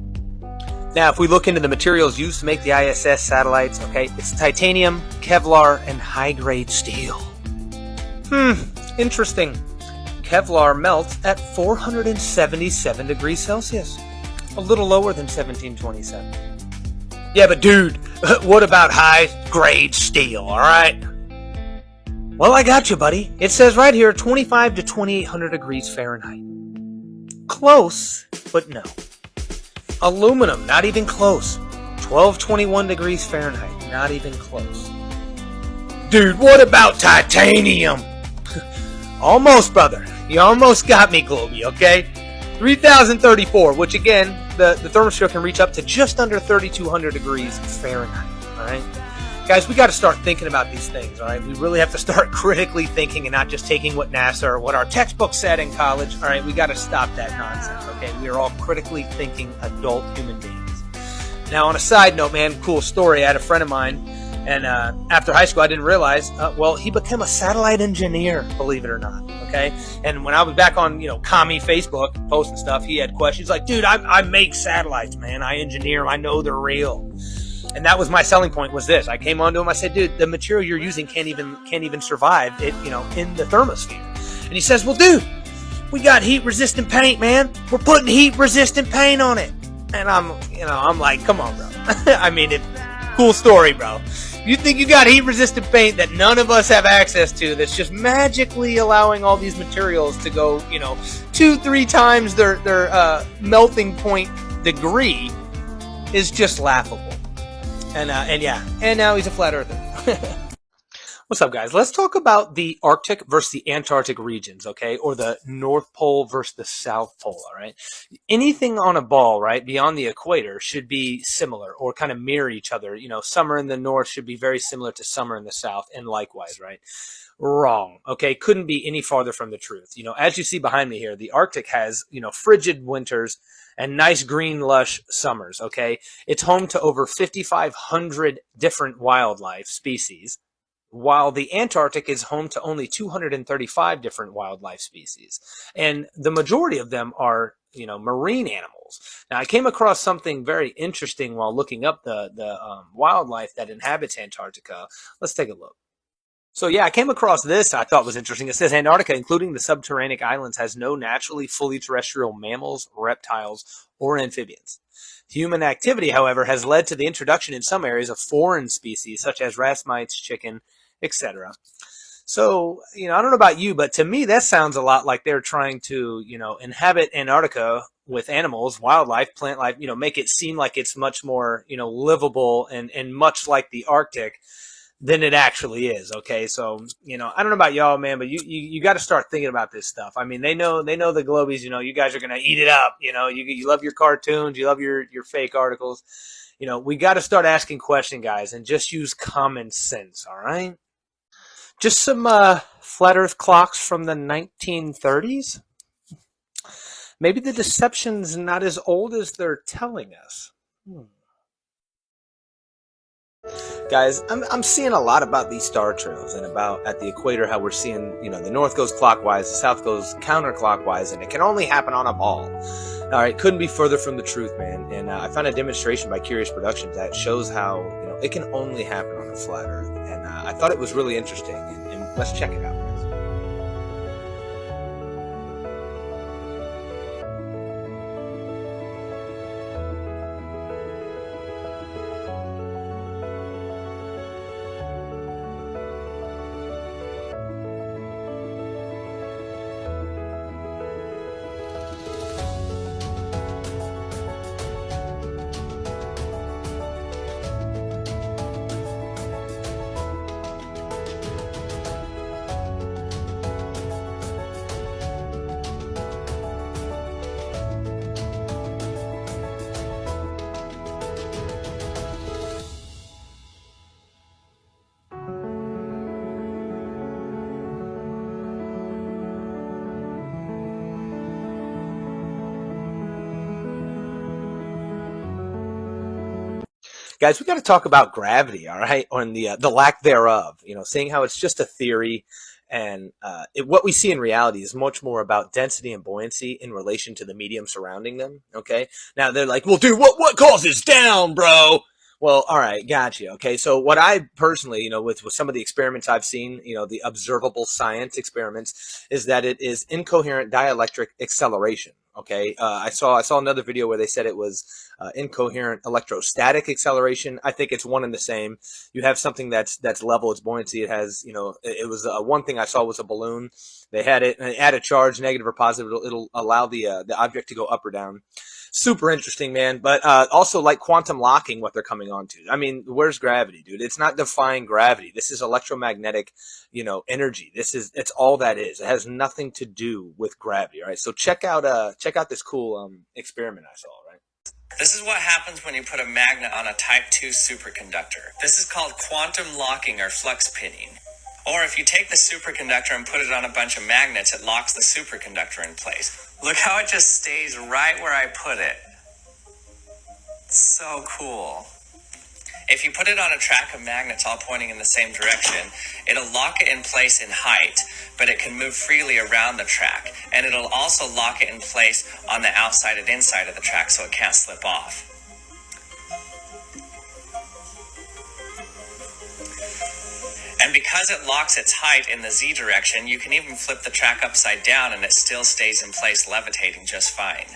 Now, if we look into the materials used to make the ISS satellites, okay, it's titanium, Kevlar, and high-grade steel. Interesting. Kevlar melts at 477 degrees Celsius, a little lower than 1727. Yeah, but dude, what about high-grade steel, all right? Well, I got you, buddy. It says right here, 25 to 2,800 degrees Fahrenheit. Close, but no. Aluminum, not even close. 1221 degrees Fahrenheit, not even close. Dude, what about titanium? Almost, brother. You almost got me, Globy, okay? 3,034, which again, the thermosphere can reach up to just under 3,200 degrees Fahrenheit, all right? Guys, we got to start thinking about these things, all right? We really have to start critically thinking and not just taking what NASA or what our textbook said in college, all right? We got to stop that nonsense, okay? We are all critically thinking adult human beings. Now, on a side note, man, cool story. I had a friend of mine, and after high school, I didn't realize, he became a satellite engineer, believe it or not, okay? And when I was back on, commie Facebook, posting stuff, he had questions like, dude, I make satellites, man. I engineer them. I know they're real. And that was my selling point, was this. I came on to him, I said, dude, the material you're using can't even survive it, in the thermosphere. And he says, well, dude, we got heat-resistant paint, man. We're putting heat-resistant paint on it. And I'm like, come on, bro. I mean, cool story, bro. You think you got heat-resistant paint that none of us have access to that's just magically allowing all these materials to go, 2-3 times their melting point degree is just laughable. And now he's a flat earther. What's up, guys? Let's talk about the Arctic versus the Antarctic regions, okay? Or the North Pole versus the South Pole, all right? Anything on a ball, right, beyond the equator should be similar or kind of mirror each other. Summer in the north should be very similar to summer in the south, and likewise, right? Wrong, okay? Couldn't be any farther from the truth. As you see behind me here, the Arctic has, frigid winters and nice green lush summers, okay? It's home to over 5,500 different wildlife species, while the Antarctic is home to only 235 different wildlife species. And the majority of them are, marine animals. Now, I came across something very interesting while looking up the wildlife that inhabits Antarctica. Let's take a look. So yeah, I came across this I thought was interesting. It says Antarctica, including the subterranean islands, has no naturally fully terrestrial mammals, reptiles, or amphibians. Human activity, however, has led to the introduction in some areas of foreign species such as rat mites, chicken, etc. So, I don't know about you, but to me that sounds a lot like they're trying to, inhabit Antarctica with animals, wildlife, plant life, make it seem like it's much more, livable and much like the Arctic than it actually is. Okay. So, I don't know about y'all, man, but you got to start thinking about this stuff. I mean, they know the Globies, you guys are going to eat it up. You love your cartoons, you love your fake articles. We got to start asking questions, guys, and just use common sense. All right. Just some flat earth clocks from the 1930s. Maybe the deception's not as old as they're telling us. Guys, I'm seeing a lot about these star trails and about at the equator how we're seeing, the north goes clockwise, the south goes counterclockwise, and it can only happen on a ball. All right, couldn't be further from the truth, man. And I found a demonstration by Curious Productions that shows how, it can only happen on a flat earth. And I thought it was really interesting, and let's check it out. Guys, we got to talk about gravity, all right, or the lack thereof. Seeing how it's just a theory, and what we see in reality is much more about density and buoyancy in relation to the medium surrounding them. Okay, now they're like, well, dude, what causes down, bro? Well, all right, gotcha. Okay, so what I personally, with some of the experiments I've seen, the observable science experiments, is that it is incoherent dielectric acceleration. Okay, I saw another video where they said it was incoherent electrostatic acceleration. I think it's one and the same. You have something that's level, it's buoyancy. It has, it was one thing I saw was a balloon. They had it and add a charge, negative or positive. It'll allow the object to go up or down. Super interesting, man. But also like quantum locking, what they're coming on to. I mean, where's gravity, dude? It's not defying gravity. This is electromagnetic, energy. It's all that is. It has nothing to do with gravity. All right. So check out this cool experiment I saw. Right. This is what happens when you put a magnet on a type 2 superconductor. This is called quantum locking or flux pinning. Or if you take the superconductor and put it on a bunch of magnets, it locks the superconductor in place. Look how it just stays right where I put it. So cool. If you put it on a track of magnets all pointing in the same direction, it'll lock it in place in height, but it can move freely around the track. And it'll also lock it in place on the outside and inside of the track so it can't slip off. And because it locks its height in the Z direction, you can even flip the track upside down and it still stays in place, levitating just fine.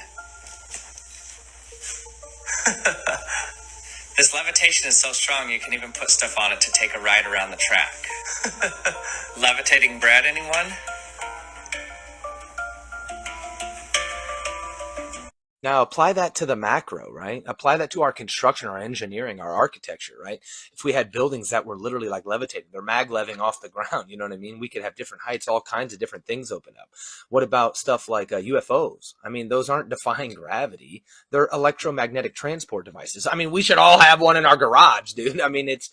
This levitation is so strong you can even put stuff on it to take a ride around the track. Levitating bread, anyone? Now apply that to the macro, right? Apply that to our construction, our engineering, our architecture, right? If we had buildings that were literally like levitating, they're magleving off the ground, you know what I mean? We could have different heights, all kinds of different things open up. What about stuff like UFOs? I mean, those aren't defying gravity. They're electromagnetic transport devices. I mean, we should all have one in our garage, dude. I mean, it's,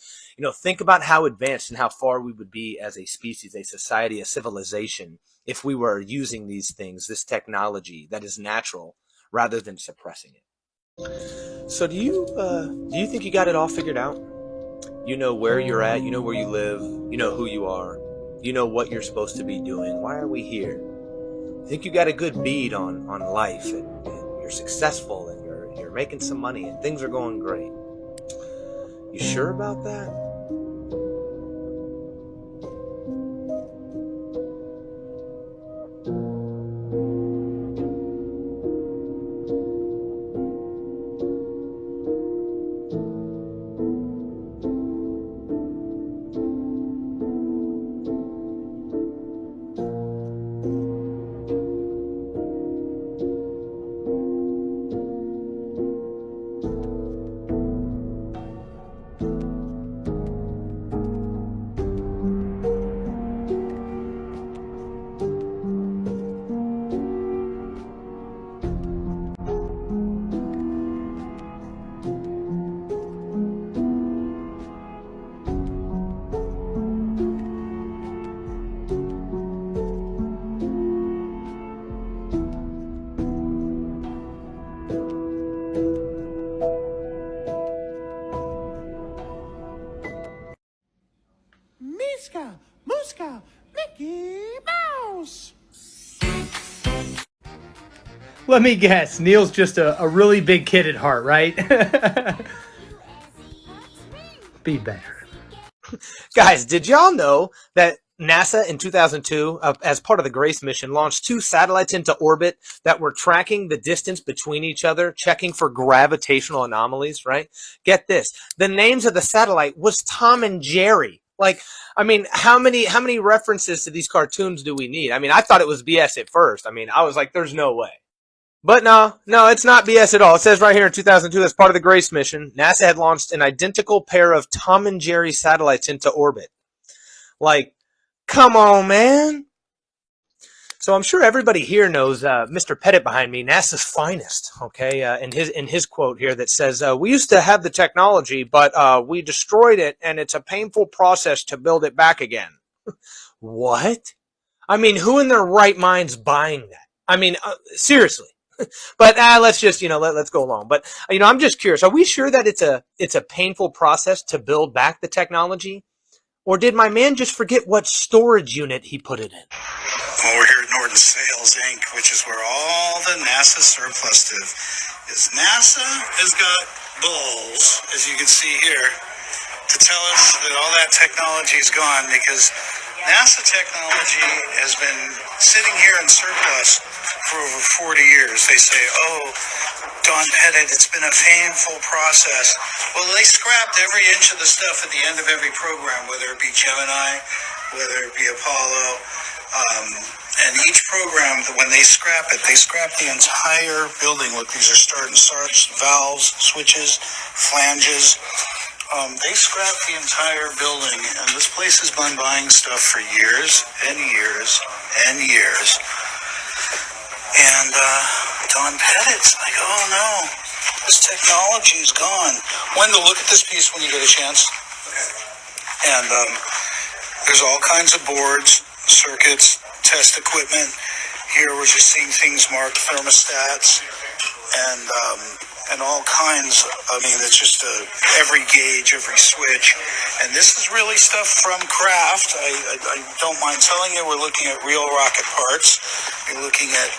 think about how advanced and how far we would be as a species, a society, a civilization, if we were using these things, this technology that is natural, rather than suppressing it. So do you think you got it all figured out? You know where you're at, you know where you live, you know who you are, you know what you're supposed to be doing. Why are we here? I think you got a good bead on life, and you're successful, and you're making some money, and things are going great. You sure about that? Let me guess. Neil's just a really big kid at heart, right? Be better. Guys, did y'all know that NASA in 2002, as part of the Grace mission, launched 2 satellites into orbit that were tracking the distance between each other, checking for gravitational anomalies, right? Get this. The names of the satellite was Tom and Jerry. Like, I mean, how many references to these cartoons do we need? I mean, I thought it was BS at first. I mean, I was like, there's no way. But no, it's not BS at all. It says right here in 2002, as part of the Grace mission, NASA had launched an identical pair of Tom and Jerry satellites into orbit. Like, come on, man. So I'm sure everybody here knows Mr. Pettit behind me, NASA's finest, okay, in his quote here that says, we used to have the technology, but we destroyed it, and it's a painful process to build it back again. What? I mean, who in their right mind's buying that? I mean, seriously. But let's just, let's go along. But, I'm just curious. Are we sure that it's a painful process to build back the technology? Or did my man just forget what storage unit he put it in? Well, we're here at Norton Sales, Inc., which is where all the NASA surplus live. Is NASA has got balls, as you can see here, to tell us that all that technology is gone, because NASA technology has been sitting here in surplus for over 40 years. They say, Don Pettit, it's been a painful process. Well, they scrapped every inch of the stuff at the end of every program, whether it be Gemini, whether it be Apollo, and each program, when they scrap it, they scrap the entire building. Look, these are start and starts, valves, switches, flanges. They scrap the entire building, and this place has been buying stuff for years and years and years. And Don Pettit's like, oh no, this technology is gone. Wendell, look at this piece when you get a chance. And there's all kinds of boards, circuits, test equipment. Here we're just seeing things marked, thermostats, and all kinds. I mean, it's just every gauge, every switch. And this is really stuff from Kraft. I don't mind telling you, we're looking at real rocket parts. You're looking at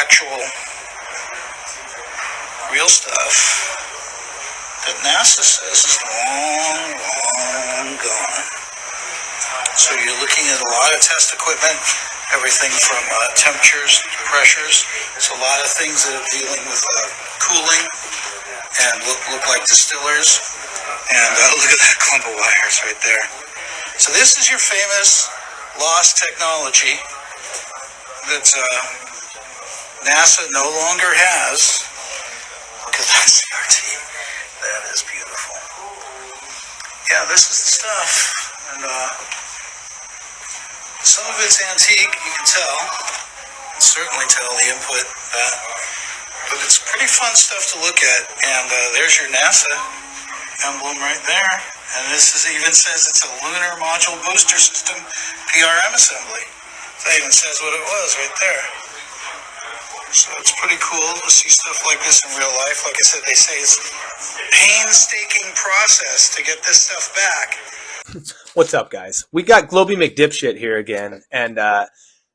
actual real stuff that NASA says is long, long gone. So you're looking at a lot of test equipment, everything from temperatures, pressures. It's a lot of things that are dealing with cooling and look like distillers. And look at that clump of wires right there. So this is your famous lost technology that NASA no longer has. Look at that CRT. That is beautiful. Yeah, this is the stuff. And some of it's antique, you can tell. You can certainly tell the input. But it's pretty fun stuff to look at. And there's your NASA emblem right there. And this even says it's a Lunar Module Booster System PRM assembly. That even says what it was right there. So it's pretty cool to see stuff like this in real life. Like I said, they say it's a painstaking process to get this stuff back. What's up, guys? We got Globy McDipshit here again, and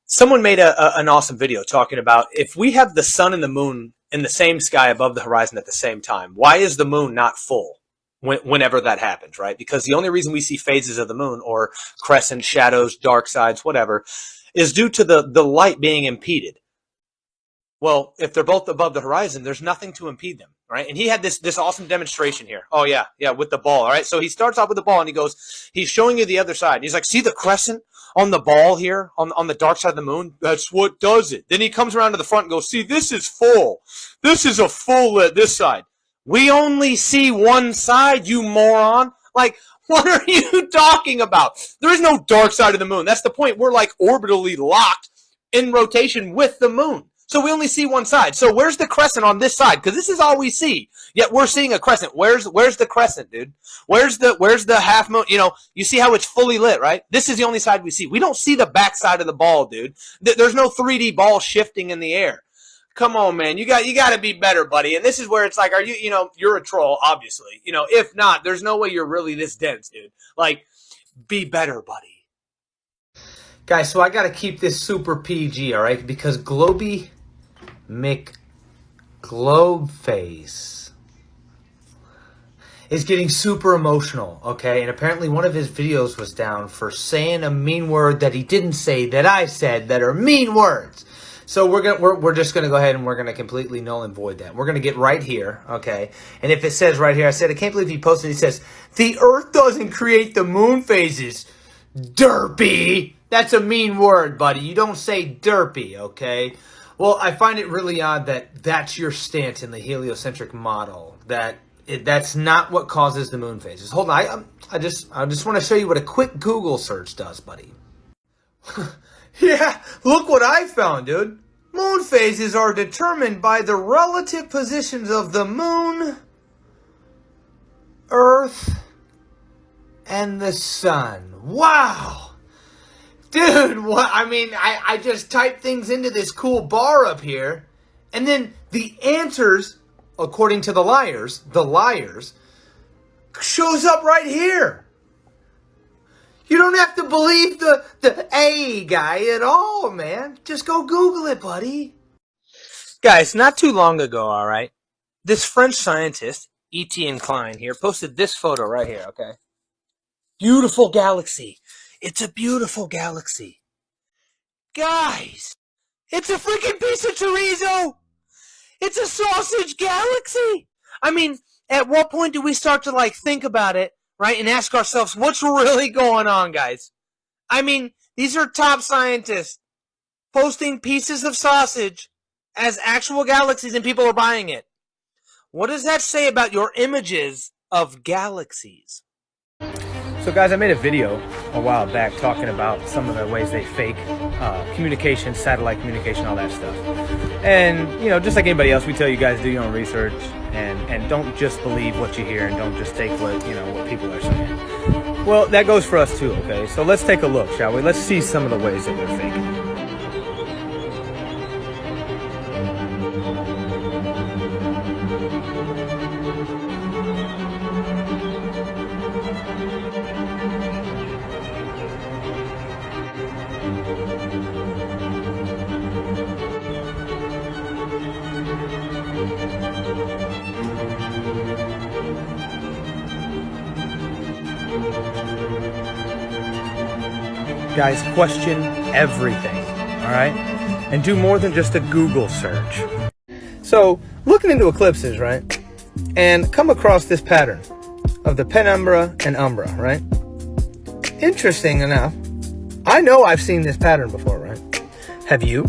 someone made an awesome video talking about if we have the sun and the moon in the same sky above the horizon at the same time, why is the moon not full whenever that happens, right? Because the only reason we see phases of the moon, or crescent, shadows, dark sides, whatever, is due to the light being impeded. Well, if they're both above the horizon, there's nothing to impede them, right? And he had this awesome demonstration here. Oh, yeah, with the ball, all right? So he starts off with the ball, and he's showing you the other side. He's like, see the crescent on the ball here, on the dark side of the moon? That's what does it. Then he comes around to the front and goes, see, this is full. This is a full lit, this side. We only see one side, you moron. Like, what are you talking about? There is no dark side of the moon. That's the point. We're like orbitally locked in rotation with the moon. So we only see one side. So where's the crescent on this side? Because this is all we see. Yet we're seeing a crescent. Where's the crescent, dude? Where's the half moon? You see how it's fully lit, right? This is the only side we see. We don't see the back side of the ball, dude. There's no 3D ball shifting in the air. Come on, man. You got to be better, buddy. And this is where it's like, are you're a troll, obviously. If not, there's no way you're really this dense, dude. Like, be better, buddy. Guys, so I got to keep this super PG, all right? Because Globy McGlobeface is getting super emotional, okay? And apparently one of his videos was down for saying a mean word that he didn't say that I said that are mean words. So we're just gonna go ahead and we're gonna completely null and void that. We're gonna get right here, okay? And if it says right here, I said I can't believe he posted. He says the Earth doesn't create the moon phases. Derpy. That's a mean word, buddy. You don't say derpy, okay? Well, I find it really odd that that's your stance in the heliocentric model. That's not what causes the moon phases. Hold on, I just want to show you what a quick Google search does, buddy. Yeah, look what I found, dude. Moon phases are determined by the relative positions of the moon, Earth, and the sun. Wow. Dude, what? I mean, I just typed things into this cool bar up here, and then the answers, according to the liars, shows up right here. You don't have to believe the A guy at all, man. Just go Google it, buddy. Guys, not too long ago, all right, this French scientist, Etienne Klein here, posted this photo right here, okay? Beautiful galaxy. It's a beautiful galaxy. Guys, it's a freaking piece of chorizo. It's a sausage galaxy. I mean, at what point do we start to, like, think about it, right, and ask ourselves, what's really going on, guys? I mean, these are top scientists posting pieces of sausage as actual galaxies, and people are buying it. What does that say about your images of galaxies? So guys, I made a video a while back talking about some of the ways they fake communication, satellite communication, all that stuff. And, you know, just like anybody else, we tell you guys do your own research and don't just believe what you hear and don't just take what people are saying. Well, that goes for us too, okay? So let's take a look, shall we? Let's see some of the ways that they're faking. Guys, question everything, all right? And do more than just a Google search. So, looking into eclipses, right? And come across this pattern of the penumbra and umbra, right? Interesting enough, I know I've seen this pattern before, right? Have you?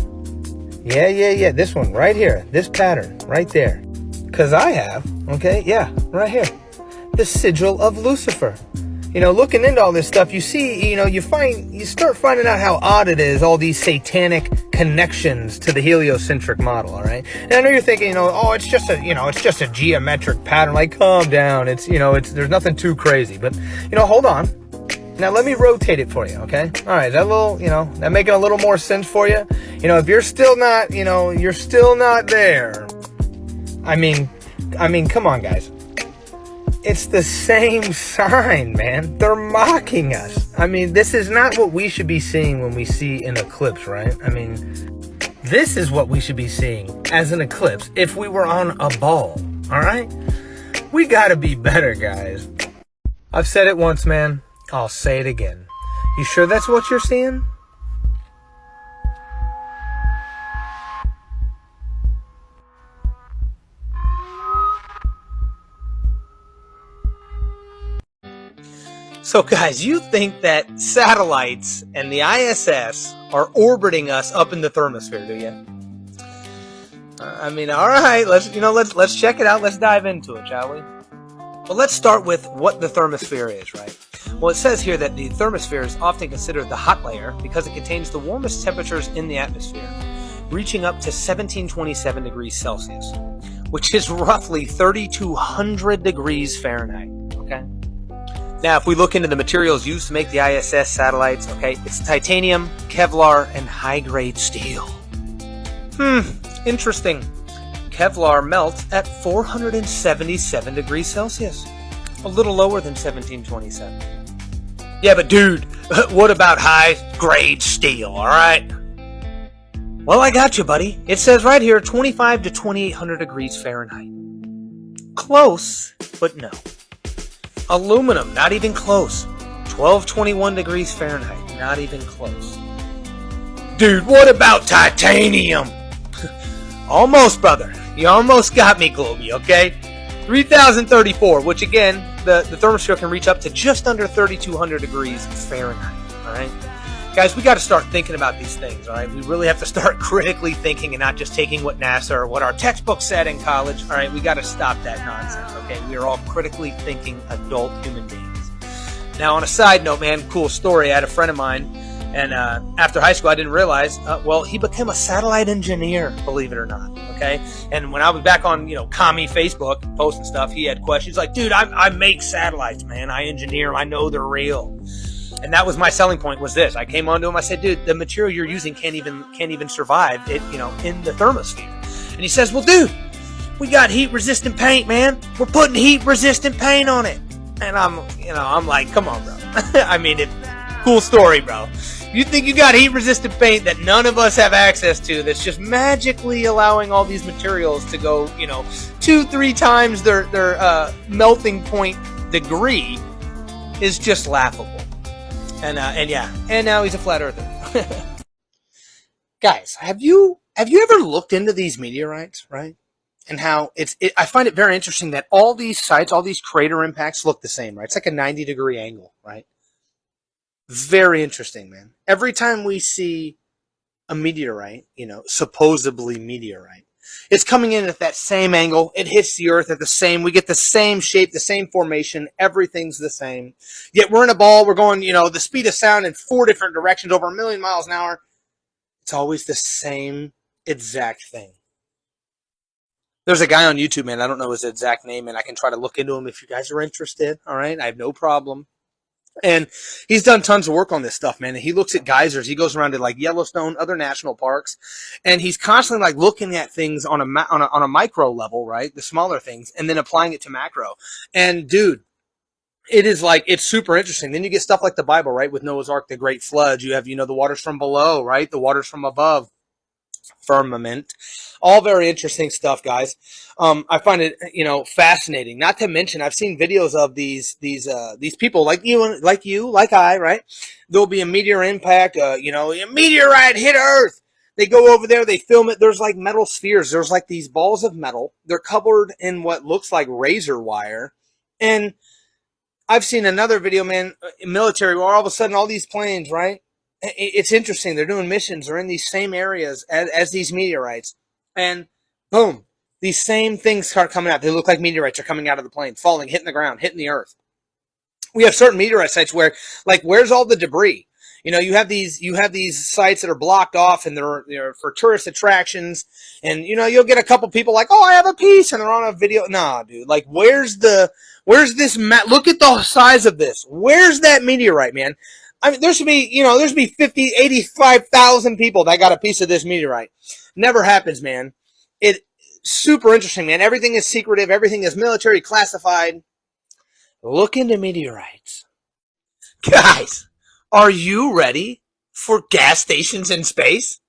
Yeah. This one right here. This pattern right there. Because I have, okay? Yeah, right here. The sigil of Lucifer. You know, looking into all this stuff, you see, you start finding out how odd it is, all these satanic connections to the heliocentric model, all right? And I know you're thinking, oh, it's just a geometric pattern. Like, calm down. There's nothing too crazy. But, hold on. Now, let me rotate it for you, okay? All right, that making a little more sense for you? If you're still not, you're still not there. I mean, come on, guys. It's the same sign, man. They're mocking us. I mean, this is not what we should be seeing when we see an eclipse, right? I mean, this is what we should be seeing as an eclipse if we were on a ball, all right? We gotta be better, guys. I've said it once, man. I'll say it again. You sure that's what you're seeing? So guys, you think that satellites and the ISS are orbiting us up in the thermosphere, do you? I mean, all right, let's check it out. Let's dive into it, shall we? Well, let's start with what the thermosphere is, right? Well, it says here that the thermosphere is often considered the hot layer because it contains the warmest temperatures in the atmosphere, reaching up to 1727 degrees Celsius, which is roughly 3,200 degrees Fahrenheit, okay? Now, if we look into the materials used to make the ISS satellites, okay, it's titanium, Kevlar, and high-grade steel. Interesting. Kevlar melts at 477 degrees Celsius, a little lower than 1727. Yeah, but dude, what about high-grade steel, all right? Well, I got you, buddy. It says right here 25 to 2800 degrees Fahrenheit. Close, but no. Aluminum, not even close. 1221 degrees Fahrenheit, not even close. Dude, what about titanium? Almost, brother. You almost got me, Globy, okay? 3034, which again, the thermostat can reach up to just under 3200 degrees Fahrenheit, all right? Guys, we got to start thinking about these things, all right? We really have to start critically thinking and not just taking what NASA or what our textbook said in college, all right? We got to stop that nonsense, okay? We are all critically thinking adult human beings. Now, on a side note, man, cool story. I had a friend of mine, and after high school, I didn't realize, he became a satellite engineer, believe it or not, okay? And when I was back on, commie Facebook, posting stuff, he had questions like, dude, I make satellites, man. I engineer them. I know they're real. And that was my selling point, was this. I came on to him, I said, dude, the material you're using can't even survive it, in the thermosphere. And he says, well, dude, we got heat-resistant paint, man. We're putting heat-resistant paint on it. And I'm like, come on, bro. I mean, cool story, bro. You think you got heat-resistant paint that none of us have access to that's just magically allowing all these materials to go, 2-3 times their melting point degree is just laughable. And now he's a flat earther. Guys, have you ever looked into these meteorites, right? And how I find it very interesting that all these sites, all these crater impacts look the same, right? It's like a 90-degree angle, right? Very interesting, man. Every time we see a meteorite, supposedly meteorite, it's coming in at that same angle. It hits the earth at the same. We get the same shape, the same formation. Everything's the same. Yet we're in a ball. We're going, the speed of sound in 4 different directions over 1 million miles an hour. It's always the same exact thing. There's a guy on YouTube, man. I don't know his exact name, and I can try to look into him if you guys are interested. All right. I have no problem. And he's done tons of work on this stuff, man. And he looks at geysers. He goes around to like Yellowstone, other national parks, and he's constantly like looking at things on a micro level, right? The smaller things, and then applying it to macro. And dude, it is like, it's super interesting. Then you get stuff like the Bible, right? With Noah's Ark, the great flood. You have, the waters from below, right? The waters from above. Firmament. All very interesting stuff, guys. I find it, fascinating. Not to mention, I've seen videos of these people like I, right? There'll be a meteor impact, a meteorite hit Earth. They go over there, they film it. There's like metal spheres. There's like these balls of metal. They're covered in what looks like razor wire. And I've seen another video, man, military, where all of a sudden all these planes, right? It's interesting. They're doing missions. They're in these same areas as these meteorites. And boom, these same things start coming out. They look like meteorites are coming out of the plane, falling, hitting the ground, hitting the earth. We have certain meteorite sites where, like, where's all the debris? You have these sites that are blocked off, and they're for tourist attractions. And, you'll get a couple people like, oh, I have a piece, and they're on a video. Nah, dude. Like, where's this look at the size of this. Where's that meteorite, man? I mean, there should be 50, 85,000 people that got a piece of this meteorite. Never happens, man. It's super interesting, man. Everything is secretive. Everything is military classified. Look into meteorites. Guys, are you ready for gas stations in space?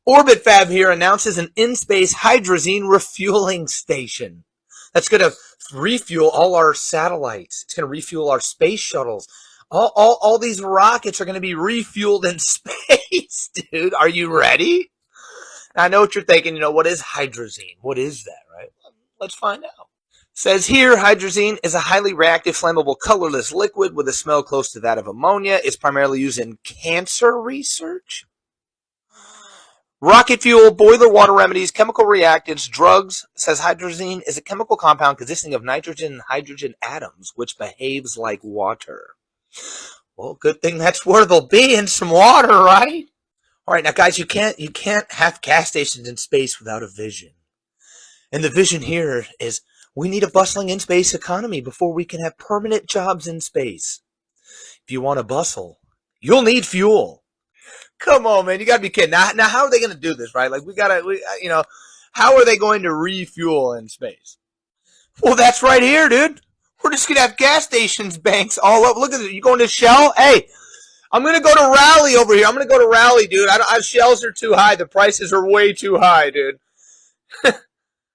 Orbit Fab here announces an in-space hydrazine refueling station that's going to refuel all our satellites. It's going to refuel our space shuttles. All these rockets are going to be refueled in space, dude. Are you ready? I know what you're thinking. What is hydrazine? What is that, right? Let's find out. Says here, hydrazine is a highly reactive, flammable, colorless liquid with a smell close to that of ammonia. It's primarily used in cancer research, rocket fuel, boiler water remedies, chemical reactants, drugs. Says hydrazine is a chemical compound consisting of nitrogen and hydrogen atoms, which behaves like water. Well, good thing that's where they'll be, in some water, right? All right, now guys, you can't have gas stations in space without a vision. And the vision here is we need a bustling in-space economy before we can have permanent jobs in space. If you want to bustle, you'll need fuel. Come on, man, you got to be kidding. Now, how are they going to do this, right? Like, how are they going to refuel in space? Well, that's right here, dude. We're just going to have gas stations, banks all up. Look at it. You going to Shell? Hey, I'm going to go to Raleigh over here. I'm going to go to Raleigh, dude. Shells are too high. The prices are way too high, dude.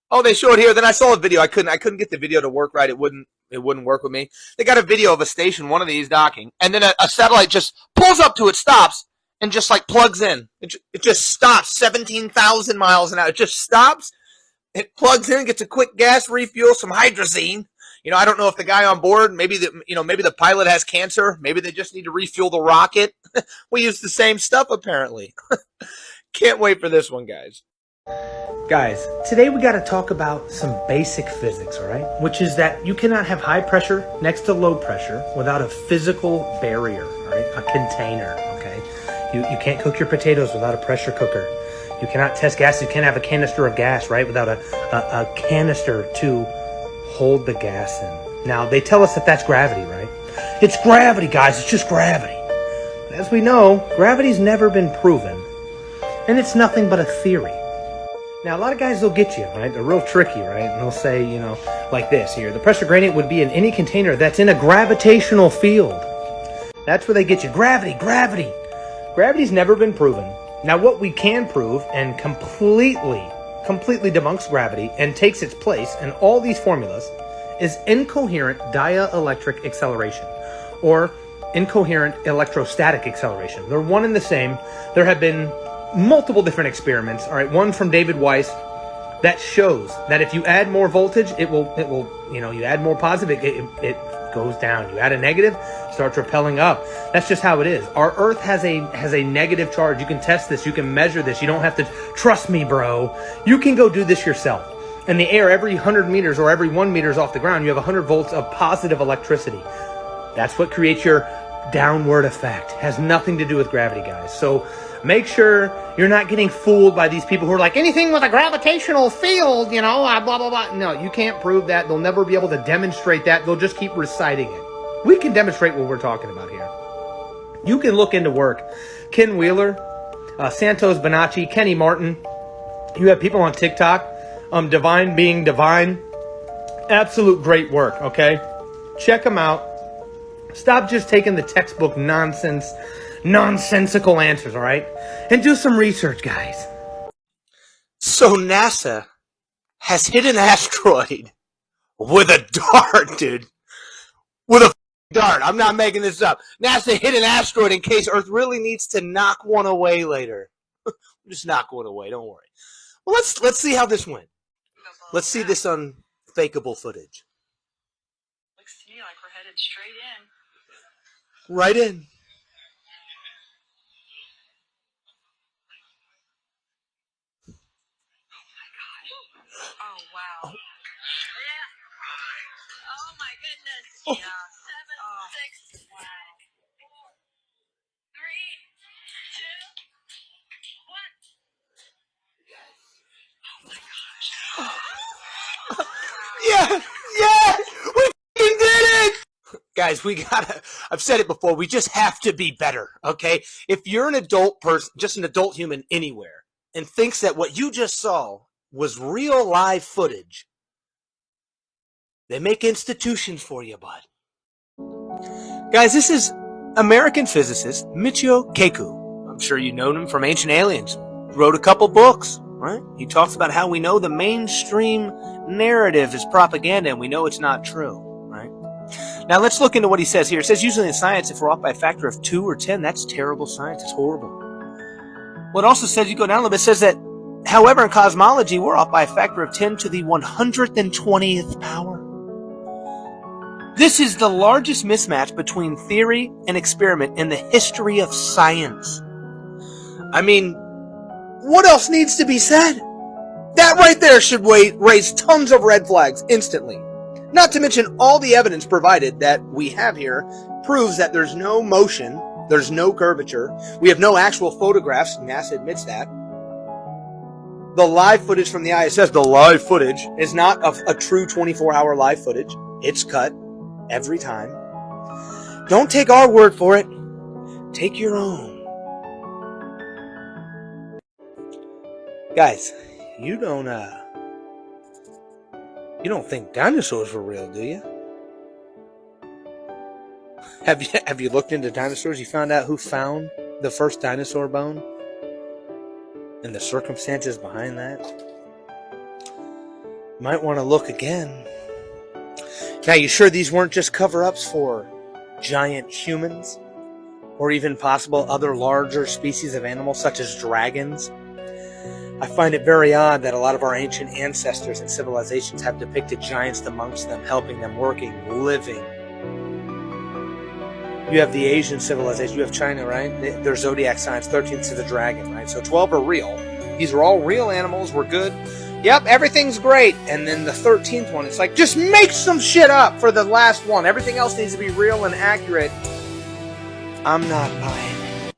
Oh, they show it here. Then I saw a video. I couldn't get the video to work right. It wouldn't work with me. They got a video of a station, one of these docking, and then a satellite just pulls up to it, stops, and just like plugs in. It just stops 17,000 miles an hour. It just stops. It plugs in, gets a quick gas refuel, some hydrazine. I don't know if the guy on board, maybe the pilot has cancer. Maybe they just need to refuel the rocket. We use the same stuff, apparently. Can't wait for this one, guys. Guys, today we got to talk about some basic physics, all right? Which is that you cannot have high pressure next to low pressure without a physical barrier, all right? A container, okay? You can't cook your potatoes without a pressure cooker. You cannot test gas. You can't have a canister of gas, right? Without a canister to hold the gas in. Now, they tell us that that's gravity, right? It's gravity, guys. It's just gravity. As we know, gravity's never been proven, and it's nothing but a theory. Now, a lot of guys, they'll get you, right? They're real tricky, right? And they'll say, like this here. The pressure gradient would be in any container that's in a gravitational field. That's where they get you. Gravity. Gravity's never been proven. Now, what we can prove and completely debunks gravity and takes its place in all these formulas is incoherent dielectric acceleration, or incoherent electrostatic acceleration. They're one and the same. There have been multiple different experiments. All right, one from David Weiss that shows that if you add more voltage, it will you add more positive, it goes down. You add a negative, starts repelling up. That's just how it is. Our Earth has a negative charge. You can test this. You can measure this. You don't have to trust me, bro. You can go do this yourself. In the air, every 100 meters or every 1 meters off the ground, you have 100 volts of positive electricity. That's what creates your downward effect. Has nothing to do with gravity, guys. So make sure you're not getting fooled by these people who are like, anything with a gravitational field, blah, blah, blah. No, you can't prove that. They'll never be able to demonstrate that. They'll just keep reciting it. We can demonstrate what we're talking about here. You can look into work. Ken Wheeler, Santos Bonacci, Kenny Martin. You have people on TikTok. Divine Being Divine. Absolute great work, okay? Check them out. Stop just taking the textbook nonsensical answers, all right? And do some research, guys. So NASA has hit an asteroid with a dart, dude. With a dart. I'm not making this up. NASA hit an asteroid in case Earth really needs to knock one away later. Just knock one away, don't worry. Well, let's see how this went. Let's see this unfakeable footage. Looks to me like we're headed straight in. Right in. Oh, wow. Yeah. Oh, my goodness. Oh. Yeah. 7, 6, wow. 4, 3, 2, 1. Oh, my gosh. Yeah! We f***ing did it! Guys, I've said it before, we just have to be better, okay? If you're an adult person, just an adult human anywhere, and thinks that what you just saw was real live footage, they make institutions for you, bud. Guys, this is American physicist Michio Kaku. I'm sure you know him from Ancient Aliens. He wrote a couple books, right? He talks about how we know the mainstream narrative is propaganda and we know it's not true, right? Now let's look into what he says here. It says usually in science, if we're off by a factor of 2 or 10, that's terrible science. It's horrible. Well, it also says, you go down a little bit, it says that, however, in cosmology, we're off by a factor of 10 to the 120th power. This is the largest mismatch between theory and experiment in the history of science. I mean, what else needs to be said? That right there should raise tons of red flags instantly. Not to mention all the evidence provided that we have here proves that there's no motion, there's no curvature, we have no actual photographs, NASA admits that. The live footage from the ISS, the live footage, is not a true 24-hour live footage. It's cut every time. Don't take our word for it. Take your own. Guys, you don't think dinosaurs were real, do you? Have you looked into dinosaurs? You found out who found the first dinosaur bone? And the circumstances behind that? Might want to look again. Now, you sure these weren't just cover-ups for giant humans? Or even possible other larger species of animals, such as dragons? I find it very odd that a lot of our ancient ancestors and civilizations have depicted giants amongst them, helping them, working, living. You have the Asian civilization, you have China, right? Their zodiac signs, 13th to the dragon, right? So 12 are real. These are all real animals, we're good. Yep, everything's great. And then the 13th one, it's like, just make some shit up for the last one. Everything else needs to be real and accurate. I'm not buying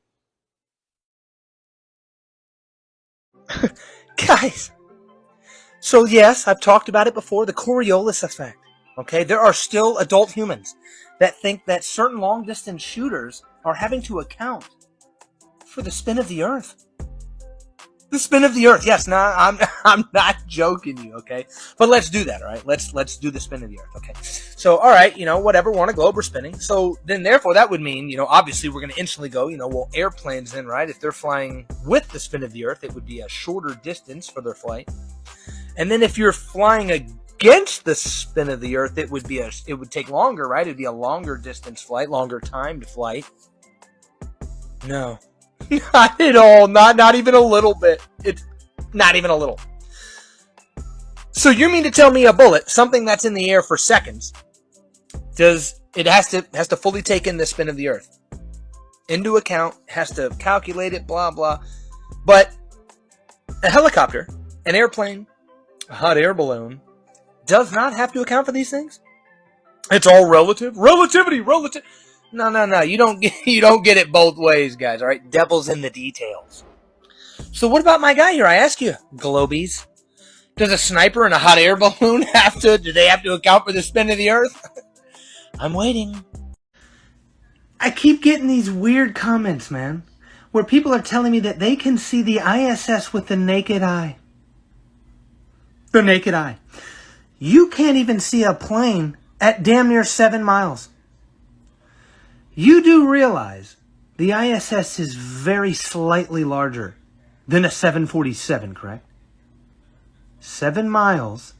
it. Guys, so yes, I've talked about it before, the Coriolis effect. Okay, there are still adult humans that think that certain long-distance shooters are having to account for the spin of the Earth. The spin of the Earth. Yes, no, I'm not joking you, okay? But let's do that, all right? Let's do the spin of the Earth, okay? So, all right, whatever, we're on a globe, we're spinning. So then, therefore, that would mean, obviously we're going to instantly go, well, airplanes then, right? If they're flying with the spin of the Earth, it would be a shorter distance for their flight. And then if you're flying against the spin of the Earth, it would take longer, right? It would be a longer distance flight, longer timed flight. No. Not at all. Not even a little bit. It's not even a little. So you mean to tell me a bullet, something that's in the air for seconds, has to fully take in the spin of the Earth into account, has to calculate it, blah blah. But a helicopter, an airplane, a hot air balloon does not have to account for these things? It's all relative. Relativity. No. You don't get it both ways, guys. All right, devil's in the details. So what about my guy here? I ask you, Globies. Does a sniper and a hot air balloon do they have to account for the spin of the Earth? I'm waiting. I keep getting these weird comments, man, where people are telling me that they can see the ISS with the naked eye. The naked eye. You can't even see a plane at damn near 7 miles. You do realize the ISS is very slightly larger than a 747, correct? 7 miles,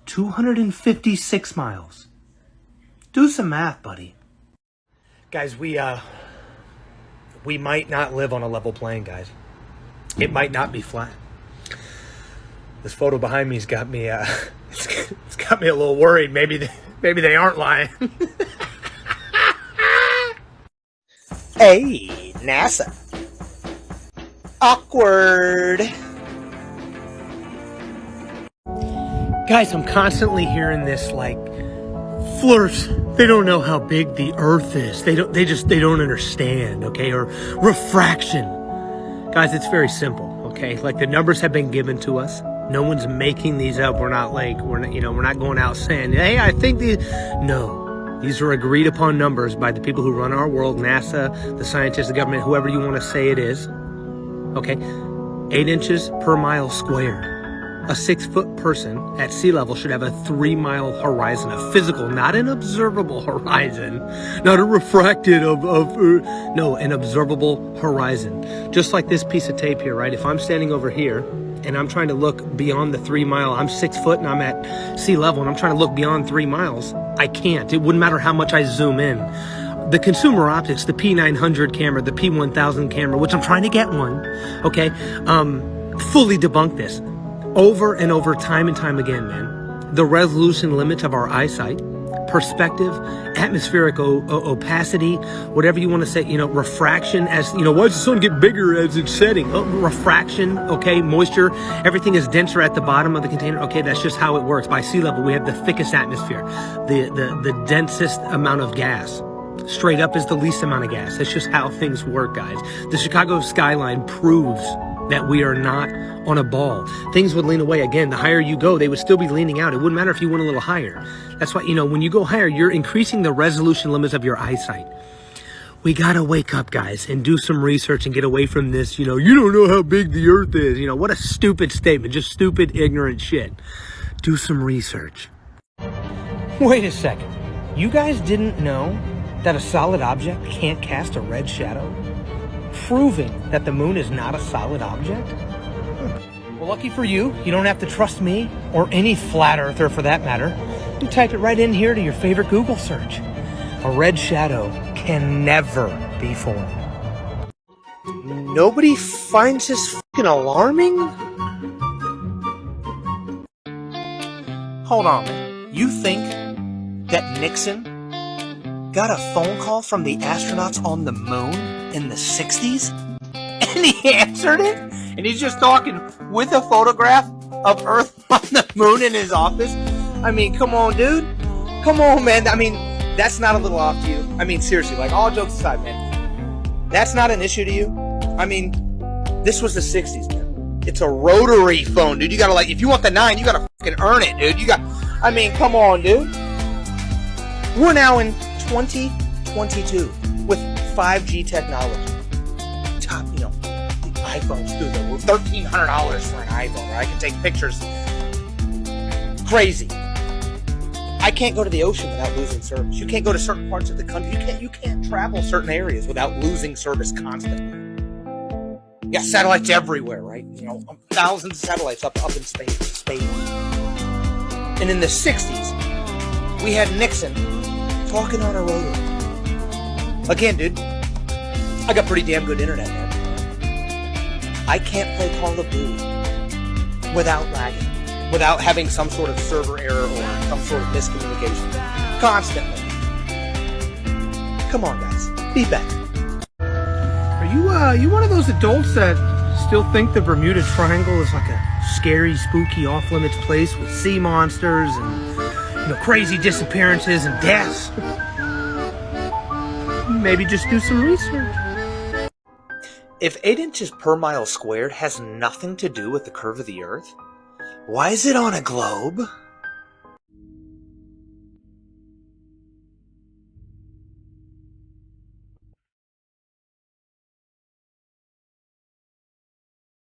256 miles. Do some math, buddy. Guys, we might not live on a level plane, guys. It might not be flat. This photo behind me's got me it's got me a little worried. Maybe they aren't lying. Hey, NASA. Awkward. Guys, I'm constantly hearing this flirts. They don't know how big the Earth is. They don't understand, okay? Or refraction. Guys, it's very simple, okay? The numbers have been given to us. No one's making these up. We're not going out saying, hey, I think these. No. These are agreed upon numbers by the people who run our world, NASA, the scientists, the government, whoever you want to say it is. Okay? 8 inches per mile square. A 6-foot person at sea level should have a 3-mile horizon, a physical, not an observable horizon, not a refracted no, an observable horizon. Just like this piece of tape here, right? If I'm standing over here and I'm trying to look beyond the 3 mile, I'm 6 foot and I'm at sea level and I'm trying to look beyond 3 miles, I can't. It wouldn't matter how much I zoom in. The consumer optics, the P900 camera, the P1000 camera, which I'm trying to get one, okay, fully debunk this. Over and over, time and time again, man. The resolution limits of our eyesight, perspective, atmospheric opacity, whatever you want to say, refraction as, why does the sun get bigger as it's setting? Refraction, okay, moisture, everything is denser at the bottom of the container. Okay, that's just how it works. By sea level, we have the thickest atmosphere, the densest amount of gas. Straight up is the least amount of gas. That's just how things work, guys. The Chicago skyline proves that we are not on a ball. Things would lean away. Again, the higher you go, they would still be leaning out. It wouldn't matter if you went a little higher. That's why, when you go higher, you're increasing the resolution limits of your eyesight. We gotta wake up, guys, and do some research and get away from this, you don't know how big the Earth is. What a stupid statement. Just stupid, ignorant shit. Do some research. Wait a second. You guys didn't know that a solid object can't cast a red shadow? Proving that the moon is not a solid object? Well, lucky for you, you don't have to trust me or any flat earther for that matter. You type it right in here to your favorite Google search. A red shadow can never be formed. Nobody finds this fucking alarming? Hold on, man. You think that Nixon got a phone call from the astronauts on the moon in the 60s? And he answered it? And he's just talking with a photograph of Earth on the moon in his office? I mean, come on, dude. Come on, man. I mean, that's not a little off to you. I mean, seriously, like, all jokes aside, man. That's not an issue to you? I mean, this was the 60s, man. It's a rotary phone, dude. You gotta, like, if you want the 9, you gotta fucking earn it, dude. You got, I mean, come on, dude. We're now in 2022 with 5G technology. Top, you know, the iPhones, dude, they're $1,300 for an iPhone, where I can take pictures. Crazy. I can't go to the ocean without losing service. You can't go to certain parts of the country. You can't travel certain areas without losing service constantly. You got satellites everywhere, right? You know, thousands of satellites up in space. And in the 60s, we had Nixon talking on a rotary. Again, dude, I got pretty damn good internet, man. I can't play Call of Duty without lagging, without having some sort of server error or some sort of miscommunication. Constantly. Come on, guys. Be better. Are you one of those adults that still think the Bermuda Triangle is like a scary, spooky, off-limits place with sea monsters and, you know, crazy disappearances and deaths? Maybe just do some research. If 8 inches per mile squared has nothing to do with the curve of the Earth, why is it on a globe?